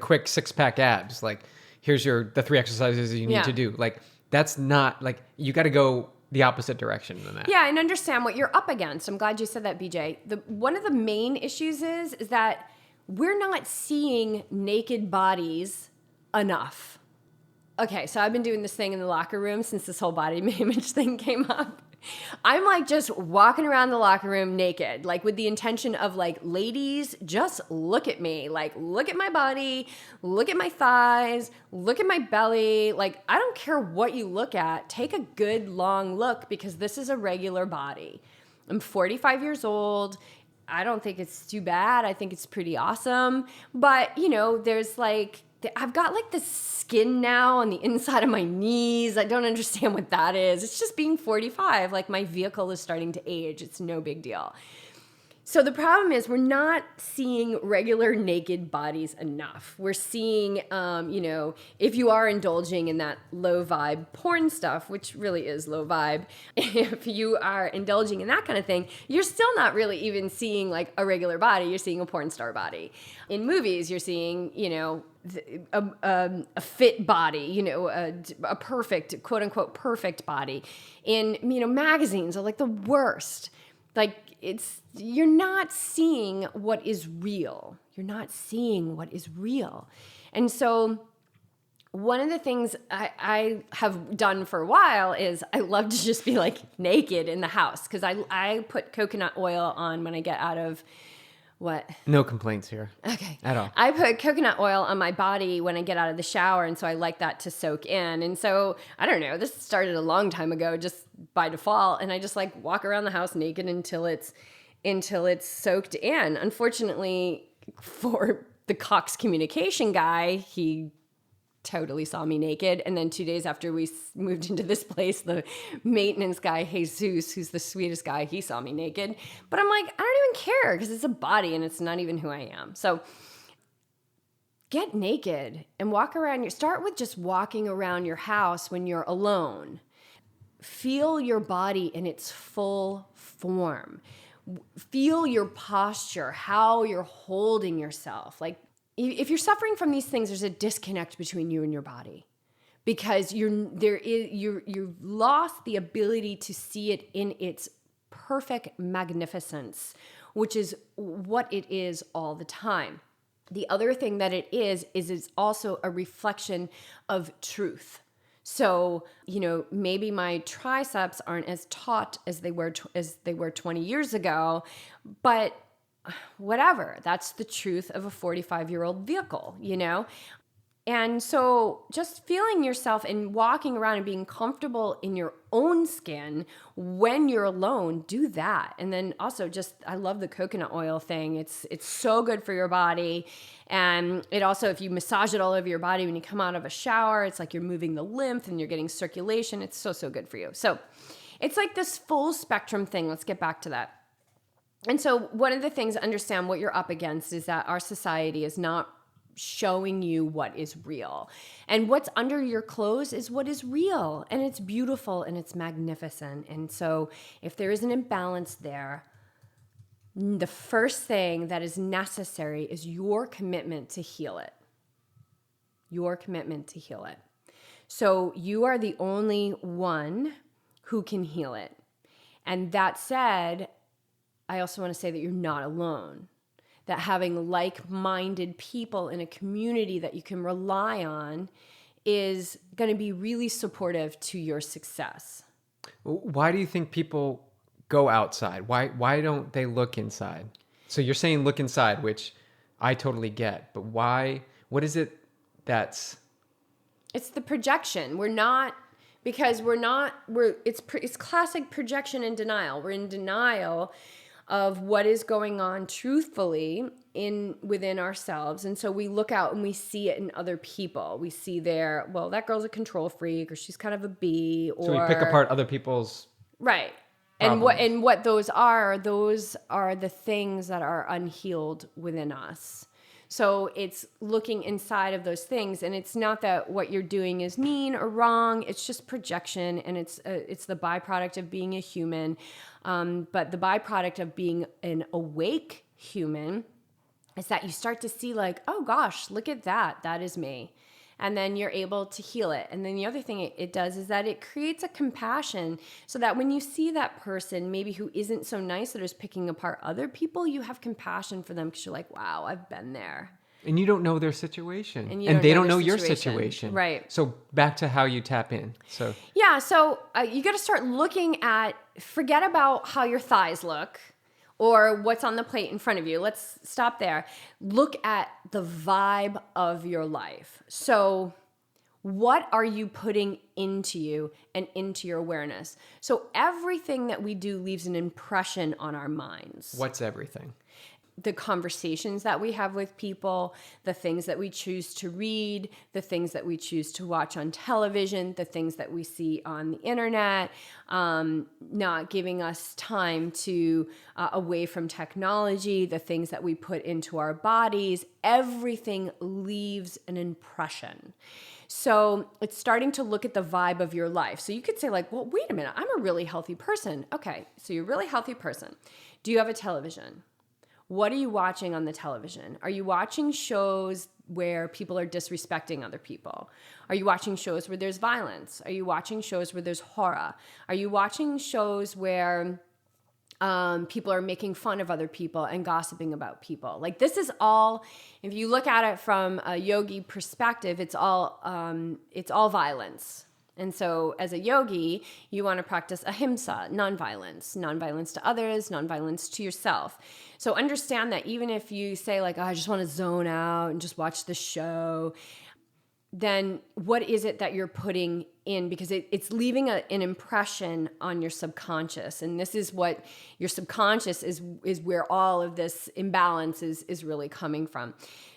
Speaker 2: quick 6-pack abs. Like, here's the 3 exercises you need to do. Like, that's not, like, you got to go the opposite direction than that.
Speaker 1: Yeah, and understand what you're up against. I'm glad you said that, BJ. One of the main issues is that we're not seeing naked bodies enough. Okay, so I've been doing this thing in the locker room since this whole body image thing came up. I'm like just walking around the locker room naked, like with the intention of like, ladies, just look at me. Like, look at my body, look at my thighs, look at my belly. Like, I don't care what you look at. Take a good long look because this is a regular body. I'm 45 years old. I don't think it's too bad. I think it's pretty awesome. But, there's like, I've got like this skin now on the inside of my knees. I don't understand what that is. It's just being 45. Like, my vehicle is starting to age. It's no big deal. So the problem is we're not seeing regular naked bodies enough. We're seeing, if you are indulging in that low vibe porn stuff, which really is low vibe, if you are indulging in that kind of thing, you're still not really even seeing like a regular body. You're seeing a porn star body. In movies, you're seeing, a fit body, a perfect, quote unquote, perfect body. In, magazines are like the worst. Like, you're not seeing what is real. You're not seeing what is real. And so one of the things I have done for a while is I love to just be like naked in the house because I put coconut oil on when I get out of what?
Speaker 2: No complaints here.
Speaker 1: Okay.
Speaker 2: At all.
Speaker 1: I put coconut oil on my body when I get out of the shower, and so I like that to soak in. And so, I don't know, this started a long time ago just by default, and I just like walk around the house naked until it's soaked in. Unfortunately, for the Cox communication guy, he totally saw me naked. And then 2 days after we moved into this place, the maintenance guy, Jesus, who's the sweetest guy, he saw me naked. But I'm like, I don't even care because it's a body and it's not even who I am. So get naked and walk around. Start with just walking around your house when you're alone. Feel your body in its full form. Feel your posture, how you're holding yourself. Like, if you're suffering from these things, there's a disconnect between you and your body because you've lost the ability to see it in its perfect magnificence, which is what it is all the time. The other thing that it is it's also a reflection of truth. So, maybe my triceps aren't as taut as they were 20 years ago, but whatever. That's the truth of a 45-year-old vehicle, And so just feeling yourself and walking around and being comfortable in your own skin when you're alone, do that. And then also I love the coconut oil thing. It's so good for your body. And it also, if you massage it all over your body when you come out of a shower, it's like you're moving the lymph and you're getting circulation. It's so, so good for you. So it's like this full spectrum thing. Let's get back to that. And so one of the things to understand what you're up against is that our society is not showing you what is real. And what's under your clothes is what is real. And it's beautiful and it's magnificent. And so if there is an imbalance there, the first thing that is necessary is your commitment to heal it. Your commitment to heal it. So you are the only one who can heal it. And that said, I also want to say that you're not alone, that having like-minded people in a community that you can rely on is going to be really supportive to your success.
Speaker 2: Why do you think people go outside? Why don't they look inside? So you're saying look inside, which I totally get, but why? What is it that's...
Speaker 1: It's the projection. It's classic projection and denial. We're in denial of what is going on truthfully within ourselves. And so we look out and we see it in other people. We see that girl's a control freak, or she's kind of a bee, or
Speaker 2: So we pick apart other people's
Speaker 1: right.
Speaker 2: problems.
Speaker 1: And what those are the things that are unhealed within us. So it's looking inside of those things, and it's not that what you're doing is mean or wrong. It's just projection, and it's the byproduct of being a human. But the byproduct of being an awake human is that you start to see like, oh gosh, look at that. That is me. And then you're able to heal it. And then the other thing it does is that it creates a compassion, so that when you see that person maybe who isn't so nice, that is picking apart other people, you have compassion for them, because you're like, wow, I've been there.
Speaker 2: And you don't know their situation.
Speaker 1: And
Speaker 2: they don't know your situation.
Speaker 1: Right.
Speaker 2: So back to how you tap in. So
Speaker 1: yeah, so you got to start looking at, forget about how your thighs look or what's on the plate in front of you. Let's stop there. Look at the vibe of your life. So what are you putting into you and into your awareness? So everything that we do leaves an impression on our minds.
Speaker 2: what's everything?
Speaker 1: The conversations that we have with people, the things that we choose to read, the things that we choose to watch on television, the things that we see on the internet, not giving us time to away from technology, the things that we put into our bodies, everything leaves an impression. So it's starting to look at the vibe of your life. So you could say like, well, wait a minute, I'm a really healthy person. Okay, so you're a really healthy person. Do you have a television? What are you watching on the television? Are you watching shows where people are disrespecting other people? Are you watching shows where there's violence? Are you watching shows where there's horror? Are you watching shows where people are making fun of other people and gossiping about people? Like, this is all, if you look at it from a yogi perspective, it's all violence. And so as a yogi, you want to practice ahimsa, nonviolence to others, nonviolence to yourself. So understand that even if you say like, oh, I just want to zone out and just watch the show, then what is it that you're putting in? Because it's leaving an impression on your subconscious. And this is what your subconscious is where all of this imbalance is really coming from.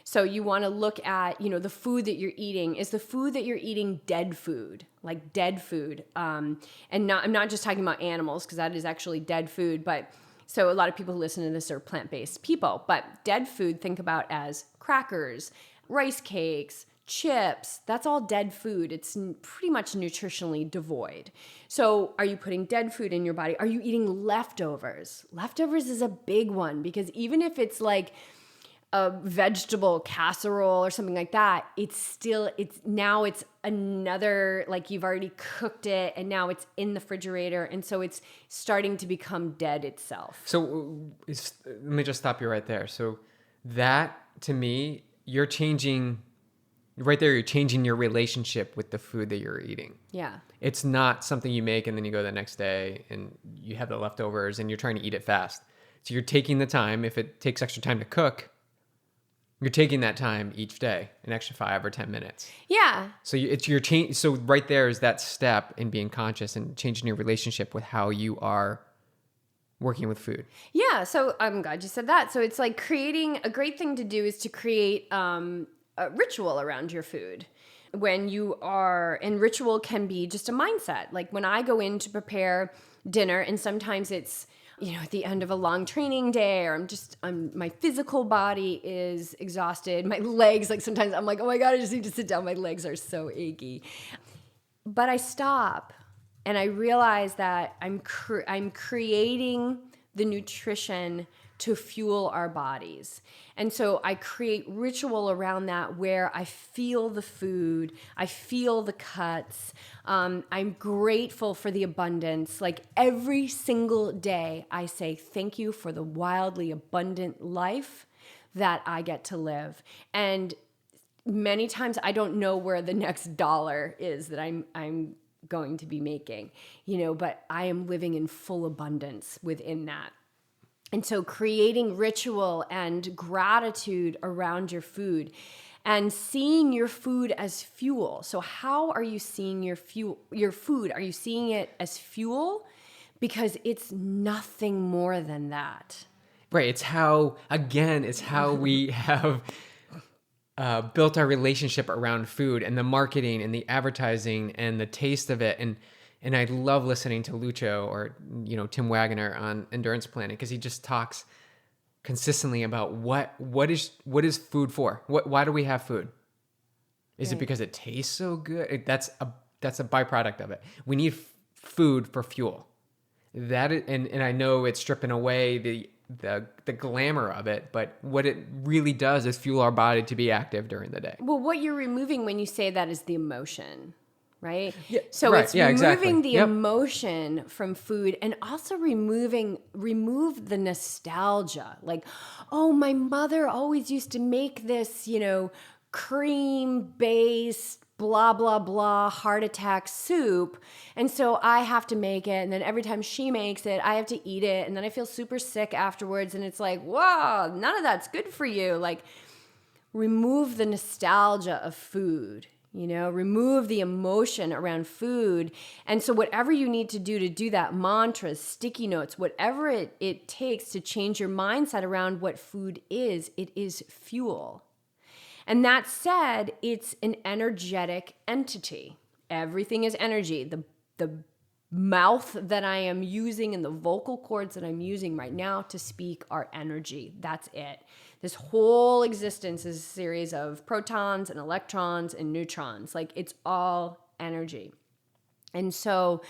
Speaker 1: So you want to look at, the food that you're eating. Is the food that you're eating dead food? Like dead food. And I'm not just talking about animals, because that is actually dead food. But so a lot of people who listen to this are plant-based people. But dead food, think about as crackers, rice cakes, chips. That's all dead food. It's pretty much nutritionally devoid. So are you putting dead food in your body? Are you eating leftovers? Leftovers is a big one, because even if it's like a vegetable casserole or something like that, it's another, like you've already cooked it and now it's in the refrigerator. And so it's starting to become dead itself.
Speaker 2: So let me just stop you right there. So that, to me, you're changing your relationship with the food that you're eating.
Speaker 1: Yeah.
Speaker 2: It's not something you make and then you go the next day and you have the leftovers and you're trying to eat it fast. So you're taking the time. If it takes extra time to cook, you're taking that time each day, an extra 5 or 10 minutes.
Speaker 1: Yeah.
Speaker 2: So it's your change. So right there is that step in being conscious and changing your relationship with how you are working with food.
Speaker 1: Yeah. So I'm glad you said that. So it's like creating, a great thing to do is to create a ritual around your food. When you are, and ritual can be just a mindset. Like when I go in to prepare dinner, and sometimes it's, at the end of a long training day, or my physical body is exhausted. My legs, like sometimes I'm like, oh my God, I just need to sit down. My legs are so achy. But I stop and I realize that I'm creating the nutrition to fuel our bodies. And so I create ritual around that, where I feel the food, I feel the cuts. I'm grateful for the abundance. Like every single day I say, thank you for the wildly abundant life that I get to live. And many times I don't know where the next dollar is that I'm going to be making, but I am living in full abundance within that. And so creating ritual and gratitude around your food and seeing your food as fuel. So how are you seeing your food? Are you seeing it as fuel? because it's nothing more than that.
Speaker 2: Right. It's how we have built our relationship around food, and the marketing and the advertising and the taste of it. And I love listening to Lucho or, Tim Wagner on endurance planning, because he just talks consistently about what is food for? Why do we have food? Is it because it tastes so good? That's a byproduct of it. We need food for fuel. That is, and I know it's stripping away the glamour of it, but what it really does is fuel our body to be active during the day.
Speaker 1: Well, what you're removing when you say that is the emotion, right?
Speaker 2: Yeah,
Speaker 1: so
Speaker 2: right.
Speaker 1: it's
Speaker 2: Yeah,
Speaker 1: removing
Speaker 2: exactly.
Speaker 1: the
Speaker 2: Yep.
Speaker 1: emotion from food, and also remove the nostalgia. Like, oh, my mother always used to make this, cream based blah blah blah heart attack soup, and so I have to make it, and then every time she makes it I have to eat it, and then I feel super sick afterwards, and it's like, whoa, none of that's good for you. Like, remove the nostalgia of food, remove the emotion around food. And so whatever you need to do that, mantras, sticky notes, whatever it takes to change your mindset around what food is, it is fuel. And that said, it's an energetic entity. Everything is energy. The mouth that I am using and the vocal cords that I'm using right now to speak are energy. That's it. This whole existence is a series of protons and electrons and neutrons. Like, it's all energy. And so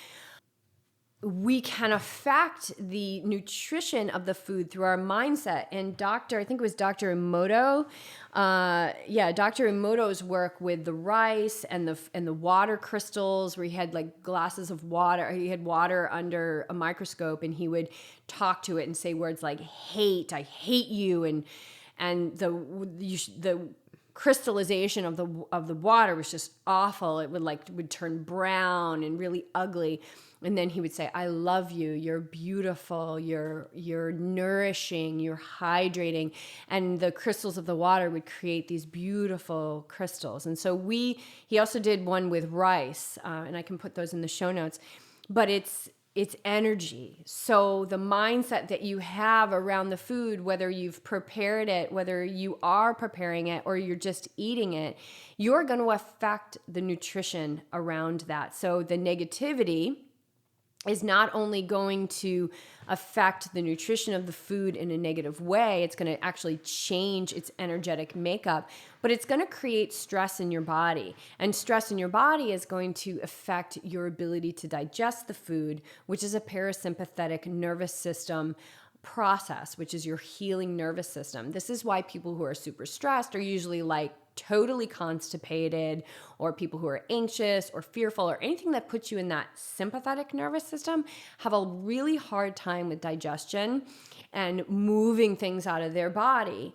Speaker 1: we can affect the nutrition of the food through our mindset. And I think it was Dr. Emoto. Dr. Emoto's work with the rice and the water crystals, where he had like glasses of water. He had water under a microscope, and he would talk to it and say words like hate, I hate you, and the crystallization of the water was just awful. It would turn brown and really ugly. And then he would say, I love you, you're beautiful, you're nourishing, you're hydrating. And the crystals of the water would create these beautiful crystals. And so he also did one with rice, and I can put those in the show notes, but it's energy. So the mindset that you have around the food, whether you've prepared it, whether you are preparing it, or you're just eating it, you're going to affect the nutrition around that. So the negativity is not only going to affect the nutrition of the food in a negative way, it's going to actually change its energetic makeup, but it's going to create stress in your body. And stress in your body is going to affect your ability to digest the food, which is a parasympathetic nervous system process, which is your healing nervous system. This is why people who are super stressed are usually like totally constipated, or people who are anxious or fearful or anything that puts you in that sympathetic nervous system have a really hard time with digestion and moving things out of their body.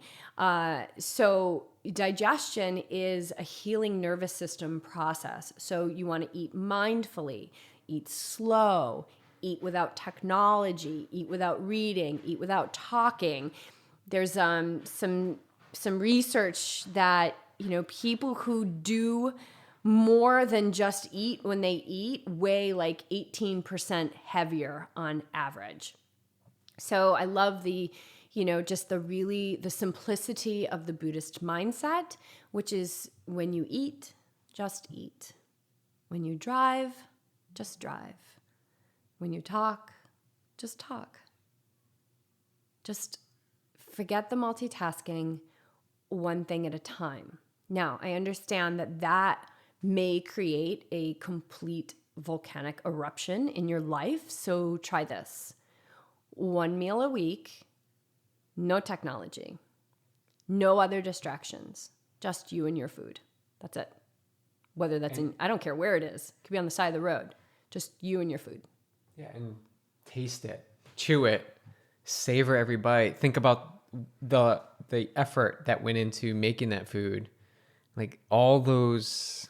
Speaker 1: So digestion is a healing nervous system process. So you want to eat mindfully, eat slow, eat without technology, eat without reading, eat without talking. There's some research that people who do more than just eat when they eat weigh like 18% heavier on average. So I love just the simplicity of the Buddhist mindset, which is when you eat, just eat. When you drive, just drive. When you talk, just talk. Just forget the multitasking, one thing at a time. Now, I understand that may create a complete volcanic eruption in your life, so try this. 1 meal a week, no technology, no other distractions, just you and your food. That's it. Whether that's I don't care where it is. It could be on the side of the road. Just you and your food.
Speaker 2: Yeah, and taste it, chew it, savor every bite. Think about the effort that went into making that food. Like all those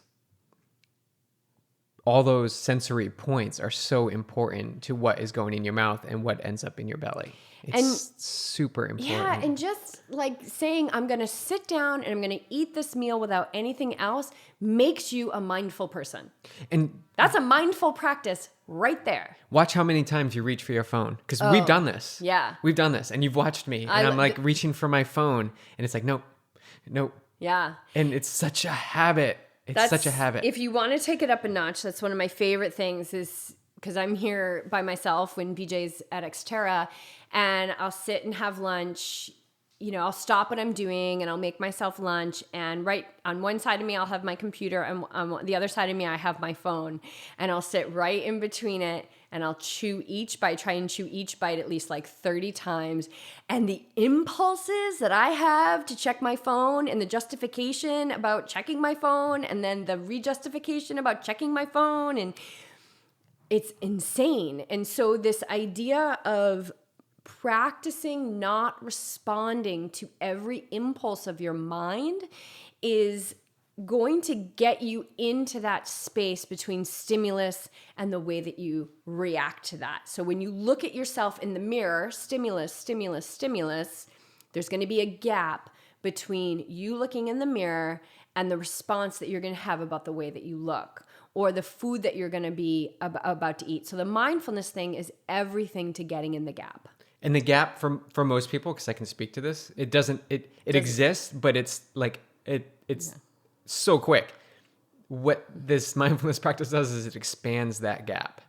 Speaker 2: sensory points are so important to what is going in your mouth and what ends up in your belly. It's super important.
Speaker 1: Yeah, and just like saying, I'm going to sit down and I'm going to eat this meal without anything else makes you a mindful person.
Speaker 2: And
Speaker 1: That's a mindful practice right there.
Speaker 2: watch how many times you reach for your phone. Because we've done this.
Speaker 1: Yeah.
Speaker 2: We've done this. And you've watched me. And I'm like reaching for my phone. And it's like, nope.
Speaker 1: Yeah.
Speaker 2: And it's such a habit. It's such a habit.
Speaker 1: If you want to take it up a notch, that's one of my favorite things is because I'm here by myself when BJ's at Xterra and I'll sit and have lunch. You know, I'll stop what I'm doing and I'll make myself lunch. And right on one side of me, I'll have my computer. And on the other side of me, I have my phone. And I'll sit right in between it and I'll try and chew each bite at least like 30 times. And the impulses that I have to check my phone and the justification about checking my phone and then the rejustification about checking my phone. And it's insane. And so this idea of practicing not responding to every impulse of your mind is going to get you into that space between stimulus and the way that you react to that. So when you look at yourself in the mirror, stimulus, stimulus, stimulus, there's going to be a gap between you looking in the mirror and the response that you're going to have about the way that you look or the food that you're going to be about to eat. So the mindfulness thing is everything to getting in the gap.
Speaker 2: And the gap for most people, because I can speak to this, it exists, but it's like it's so quick. What this mindfulness practice does is it expands that gap.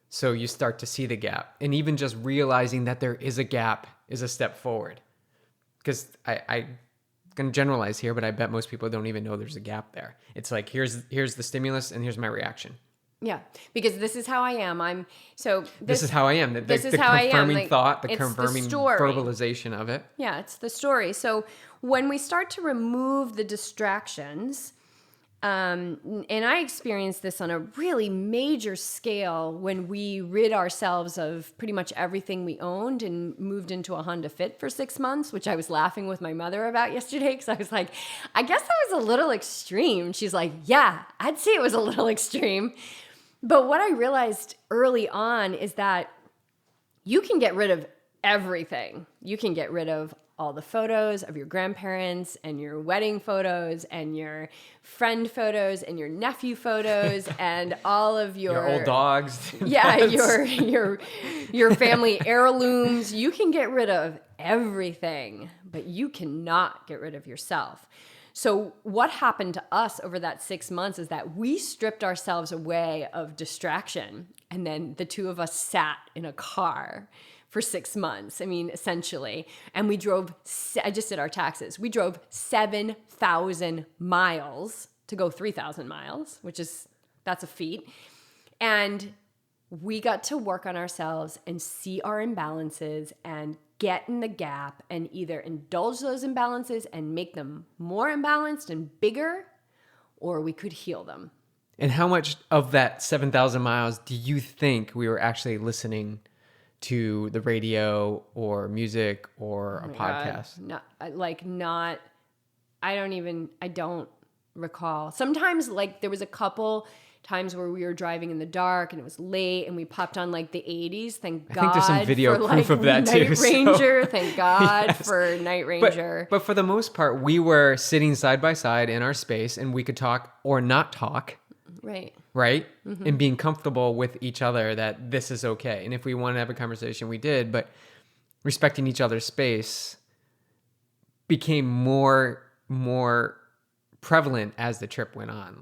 Speaker 2: So you start to see the gap. And even just realizing that there is a gap is a step forward. Because I'm going to generalize here, but I bet most people don't even know there's a gap there. It's like, here's the stimulus and here's my reaction.
Speaker 1: Yeah, because this is how I am.
Speaker 2: This is how I am.
Speaker 1: This is how I am.
Speaker 2: Confirming thought, the
Speaker 1: it's
Speaker 2: confirming
Speaker 1: the story.
Speaker 2: verbalization of it.
Speaker 1: Yeah, it's the story. So when we start to remove the distractions, and I experienced this on a really major scale when we rid ourselves of pretty much everything we owned and moved into a Honda Fit for 6 months, which I was laughing with my mother about yesterday because I was like, I guess that was a little extreme. She's like, yeah, I'd say it was a little extreme. But what I realized early on is that you can get rid of everything. You can get rid of all the photos of your grandparents and your wedding photos and your friend photos and your nephew photos and all of your
Speaker 2: old dogs.
Speaker 1: Yeah, your family heirlooms. You can get rid of everything, but you cannot get rid of yourself. So what happened to us over that 6 months is that we stripped ourselves away of distraction. And then the two of us sat in a car for 6 months. I mean, essentially. And we drove, I just did our taxes. We drove 7,000 miles to go 3,000 miles, that's a feat. And we got to work on ourselves and see our imbalances and get in the gap and either indulge those imbalances and make them more imbalanced and bigger, or we could heal them.
Speaker 2: And how much of that 7,000 miles do you think we were actually listening to the radio or music or a podcast?
Speaker 1: I don't recall. Sometimes there was a couple times where we were driving in the dark and it was late and we popped on the 80s. Thank God.
Speaker 2: I think there's some video
Speaker 1: for,
Speaker 2: proof of that too.
Speaker 1: Night Ranger. So. Thank God for Night Ranger.
Speaker 2: But for the most part, we were sitting side by side in our space and we could talk or not talk.
Speaker 1: Right.
Speaker 2: Mm-hmm. And being comfortable with each other that this is okay. And if we wanted to have a conversation, we did. But respecting each other's space became more prevalent as the trip went on.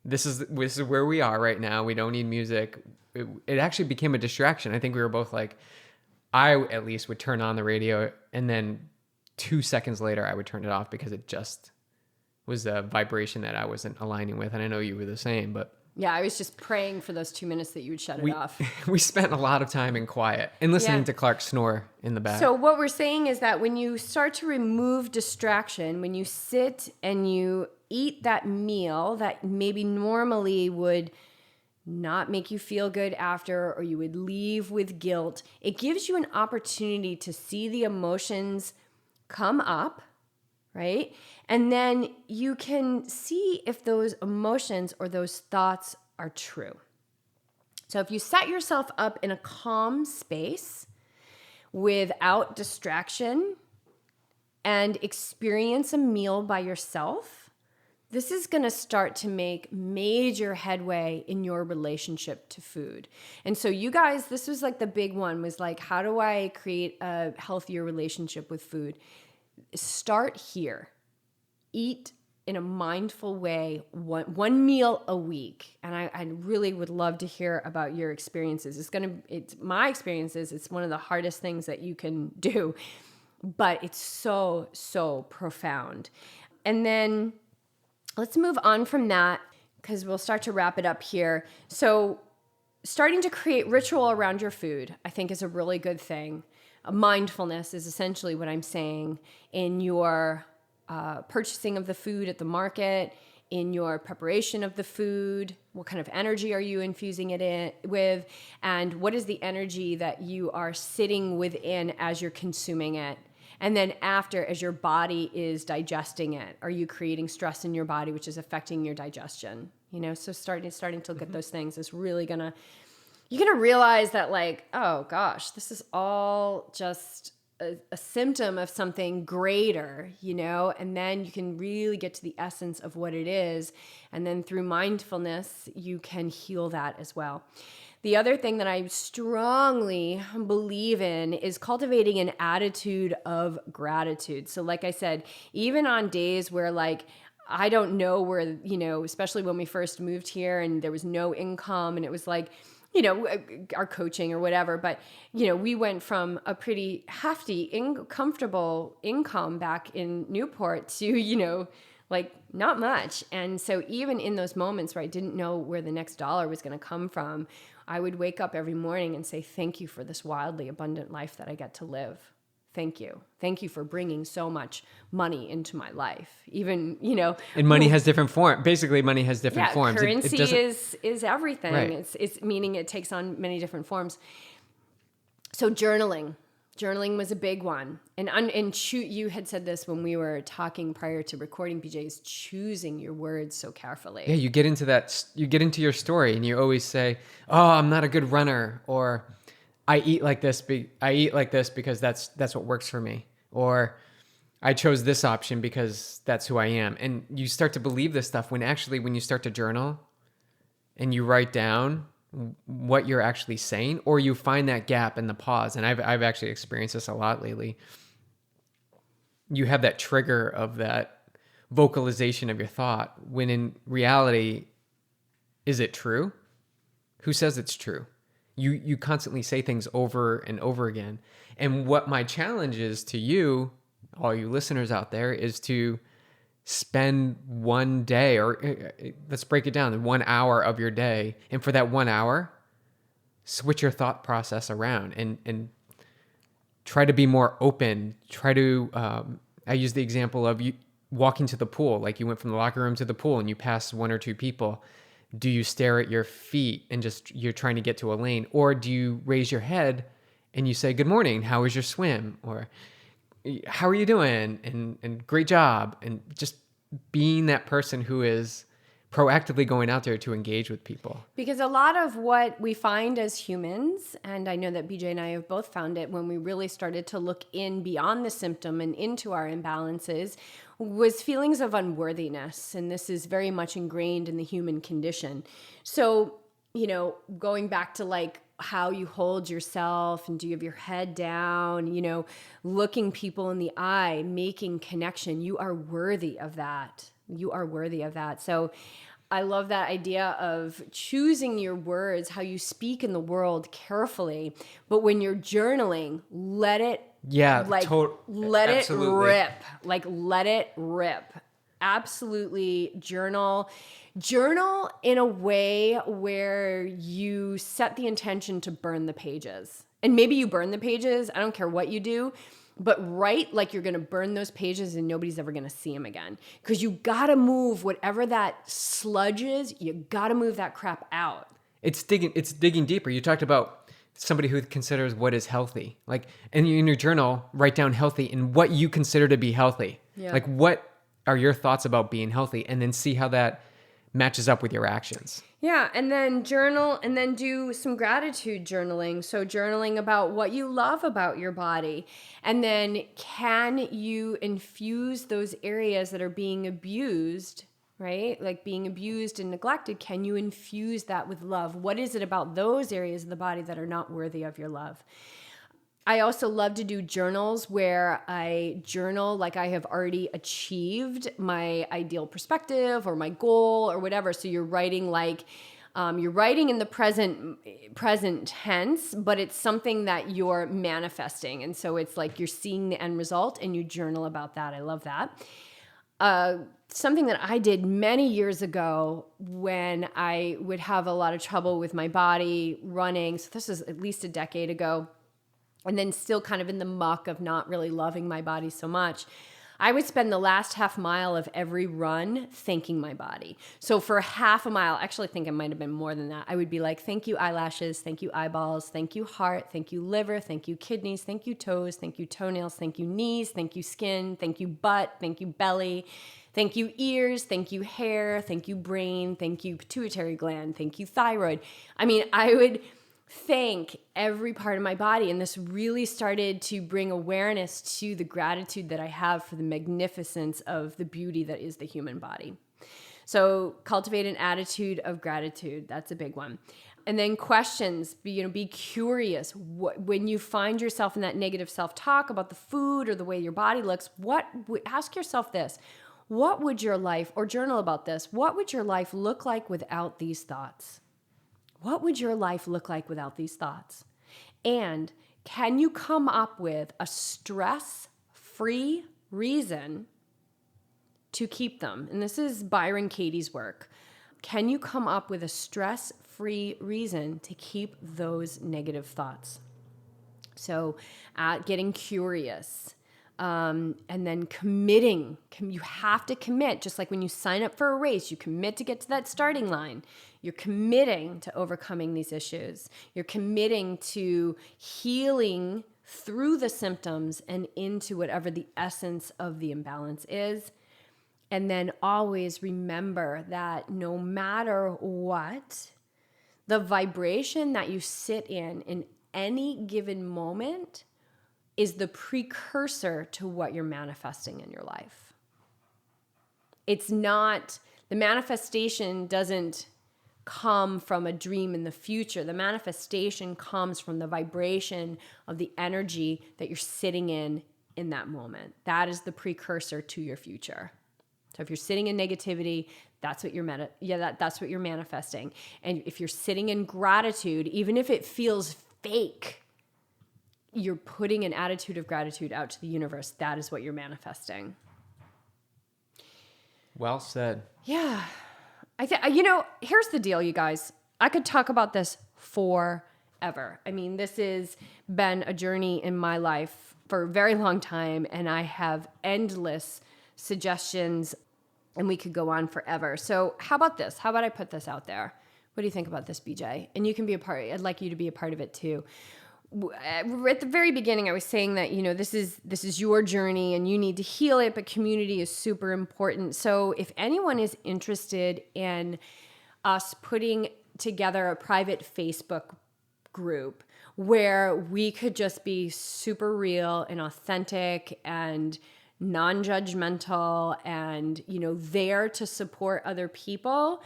Speaker 2: This is where we are right now. We don't need music. It actually became a distraction. I think we were both I at least would turn on the radio and then 2 seconds later I would turn it off because it just was a vibration that I wasn't aligning with. And I know you were the same, but
Speaker 1: yeah, I was just praying for those 2 minutes that you would shut it off.
Speaker 2: We spent a lot of time in quiet and listening to Clark snore in the back.
Speaker 1: So what we're saying is that when you start to remove distraction, when you sit and you eat that meal that maybe normally would not make you feel good after, or you would leave with guilt, it gives you an opportunity to see the emotions come up, right? And then you can see if those emotions or those thoughts are true. So if you set yourself up in a calm space without distraction and experience a meal by yourself, this is going to start to make major headway in your relationship to food. And so you guys, this was like the big one, was like, how do I create a healthier relationship with food? Start here. Eat in a mindful way, one meal a week. And I really would love to hear about your experiences. It's my experiences. It's one of the hardest things that you can do, but it's so, so profound. And then let's move on from that, because we'll start to wrap it up here. So starting to create ritual around your food, I think, is a really good thing. Mindfulness is essentially what I'm saying in your purchasing of the food at the market, in your preparation of the food. What kind of energy are you infusing it with? And what is the energy that you are sitting within as you're consuming it? And then after, as your body is digesting it, are you creating stress in your body, which is affecting your digestion? So starting to look at those things is really you're gonna realize that, like, oh gosh, this is all just a symptom of something greater, and then you can really get to the essence of what it is. And then through mindfulness, you can heal that as well. The other thing that I strongly believe in is cultivating an attitude of gratitude. So like I said, even on days where, like, I don't know where, especially when we first moved here and there was no income and it was like, our coaching or whatever, but, we went from a pretty hefty, comfortable income back in Newport to, like, not much. And so even in those moments where I didn't know where the next dollar was going to come from, I would wake up every morning and say, thank you for this wildly abundant life that I get to live. Thank you. Thank you for bringing so much money into my life. Even,
Speaker 2: And money has different forms. Basically, money has different forms.
Speaker 1: Currency is everything.
Speaker 2: Right.
Speaker 1: It's meaning it takes on many different forms. So journaling was a big one. And you had said this when we were talking prior to recording, BJ, is choosing your words so carefully.
Speaker 2: Yeah, you get into your story and you always say, oh, I'm not a good runner, or I eat like this because that's what works for me, or I chose this option because that's who I am. And you start to believe this stuff when you start to journal and you write down what you're actually saying, or you find that gap in the pause. And I've actually experienced this a lot lately. You have that trigger of that vocalization of your thought, when in reality, is it true? Who says it's true? You constantly say things over and over again. And what my challenge is to you, all you listeners out there, is to spend one day, or let's break it down, 1 hour of your day. And for that 1 hour, switch your thought process around and try to be more open. Try to, I use the example of you walking to the pool, like you went from the locker room to the pool and you passed one or two people. Do you stare at your feet and you're trying to get to a lane? Or do you raise your head and you say, good morning, how was your swim? Or how are you doing? And great job. And just being that person who is proactively going out there to engage with people.
Speaker 1: Because a lot of what we find as humans, and I know that BJ and I have both found it when we really started to look in beyond the symptom and into our imbalances, was feelings of unworthiness. And this is very much ingrained in the human condition. So, going back to like how you hold yourself and do you have your head down, looking people in the eye, making connection, you are worthy of that. You are worthy of that. So I love that idea of choosing your words, how you speak in the world carefully. But when you're journaling, let it
Speaker 2: absolutely.
Speaker 1: rip. Like, let it rip. Absolutely journal in a way where you set the intention to burn the pages. And maybe you burn the pages. I don't care what you do. But write like you're going to burn those pages and nobody's ever going to see them again. Because you got to move whatever that sludge is. You got to move that crap out.
Speaker 2: It's digging deeper. You talked about somebody who considers what is healthy. Like, in your journal, write down healthy and what you consider to be healthy.
Speaker 1: Yeah.
Speaker 2: Like, what are your thoughts about being healthy? And then see how that matches up with your actions.
Speaker 1: Yeah, and then journal and then do some gratitude journaling. So journaling about what you love about your body. And then can you infuse those areas that are being abused, right? Like being abused and neglected, can you infuse that with love? What is it about those areas of the body that are not worthy of your love? I also love to do journals where I journal like I have already achieved my ideal perspective or my goal or whatever. So you're writing like you're writing in the present tense, but it's something that you're manifesting, and so it's like you're seeing the end result, and you journal about that. I love that. Something that I did many years ago when I would have a lot of trouble with my body running. So this is at least a decade ago. And then still kind of in the muck of not really loving my body so much, I would spend the last half mile of every run thanking my body. So for half a mile, actually I think it might have been more than that, I would be like, thank you eyelashes, thank you eyeballs, thank you heart, thank you liver, thank you kidneys, thank you toes, thank you toenails, thank you knees, thank you skin, thank you butt, thank you belly, thank you ears, thank you hair, thank you brain, thank you pituitary gland, thank you thyroid. I mean, I would thank every part of my body. And this really started to bring awareness to the gratitude that I have for the magnificence of the beauty that is the human body. So cultivate an attitude of gratitude. That's a big one. And then questions, be curious. When you find yourself in that negative self-talk about the food or the way your body looks, ask yourself this: what would your life, or journal about this, what would your life look like without these thoughts? What would your life look like without these thoughts? And can you come up with a stress-free reason to keep them? And this is Byron Katie's work. Can you come up with a stress-free reason to keep those negative thoughts? So getting curious. And then committing. You have to commit. Just like when you sign up for a race, you commit to get to that starting line. You're committing to overcoming these issues. You're committing to healing through the symptoms and into whatever the essence of the imbalance is. And then always remember that no matter what, the vibration that you sit in any given moment is the precursor to what you're manifesting in your life. It's not, the manifestation doesn't come from a dream in the future. The manifestation comes from the vibration of the energy that you're sitting in that moment. That is the precursor to your future. So if you're sitting in negativity, that's what that's what you're manifesting. And if you're sitting in gratitude, even if it feels fake, you're putting an attitude of gratitude out to the universe. That is what you're manifesting.
Speaker 2: Well said.
Speaker 1: Yeah. Here's the deal, you guys. I could talk about this forever. I mean, this has been a journey in my life for a very long time, and I have endless suggestions, and we could go on forever. So how about this? How about I put this out there? What do you think about this, BJ? And you can be a part. I'd like you to be a part of it too. At the very beginning, I was saying that, this is your journey and you need to heal it, but community is super important. So if anyone is interested in us putting together a private Facebook group where we could just be super real and authentic and non-judgmental and, there to support other people,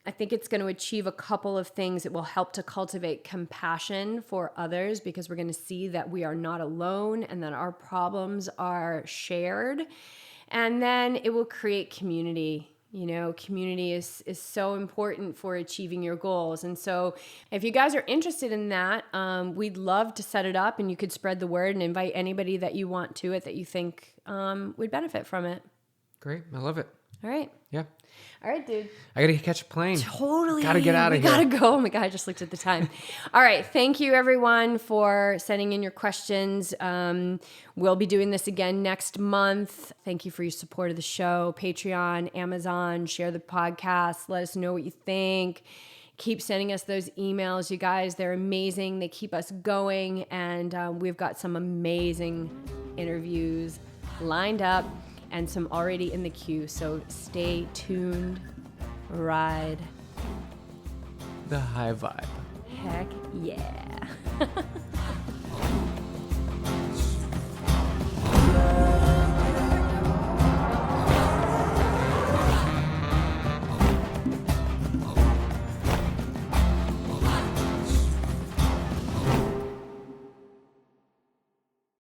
Speaker 1: I think it's going to achieve a couple of things. It will help to cultivate compassion for others because we're going to see that we are not alone and that our problems are shared. And then it will create community. Community is so important for achieving your goals. And so if you guys are interested in that, we'd love to set it up, and you could spread the word and invite anybody that you want to it that you think would benefit from it.
Speaker 2: Great. I love it.
Speaker 1: All right.
Speaker 2: Yeah.
Speaker 1: All right, dude.
Speaker 2: I got to catch a plane.
Speaker 1: Totally.
Speaker 2: Got to get out of here.
Speaker 1: Got to go. Oh my God, I just looked at the time. All right. Thank you, everyone, for sending in your questions. We'll be doing this again next month. Thank you for your support of the show. Patreon, Amazon, share the podcast. Let us know what you think. Keep sending us those emails, you guys. They're amazing. They keep us going. And we've got some amazing interviews lined up and some already in the queue. So stay tuned ride.
Speaker 2: The high vibe.
Speaker 1: Heck yeah.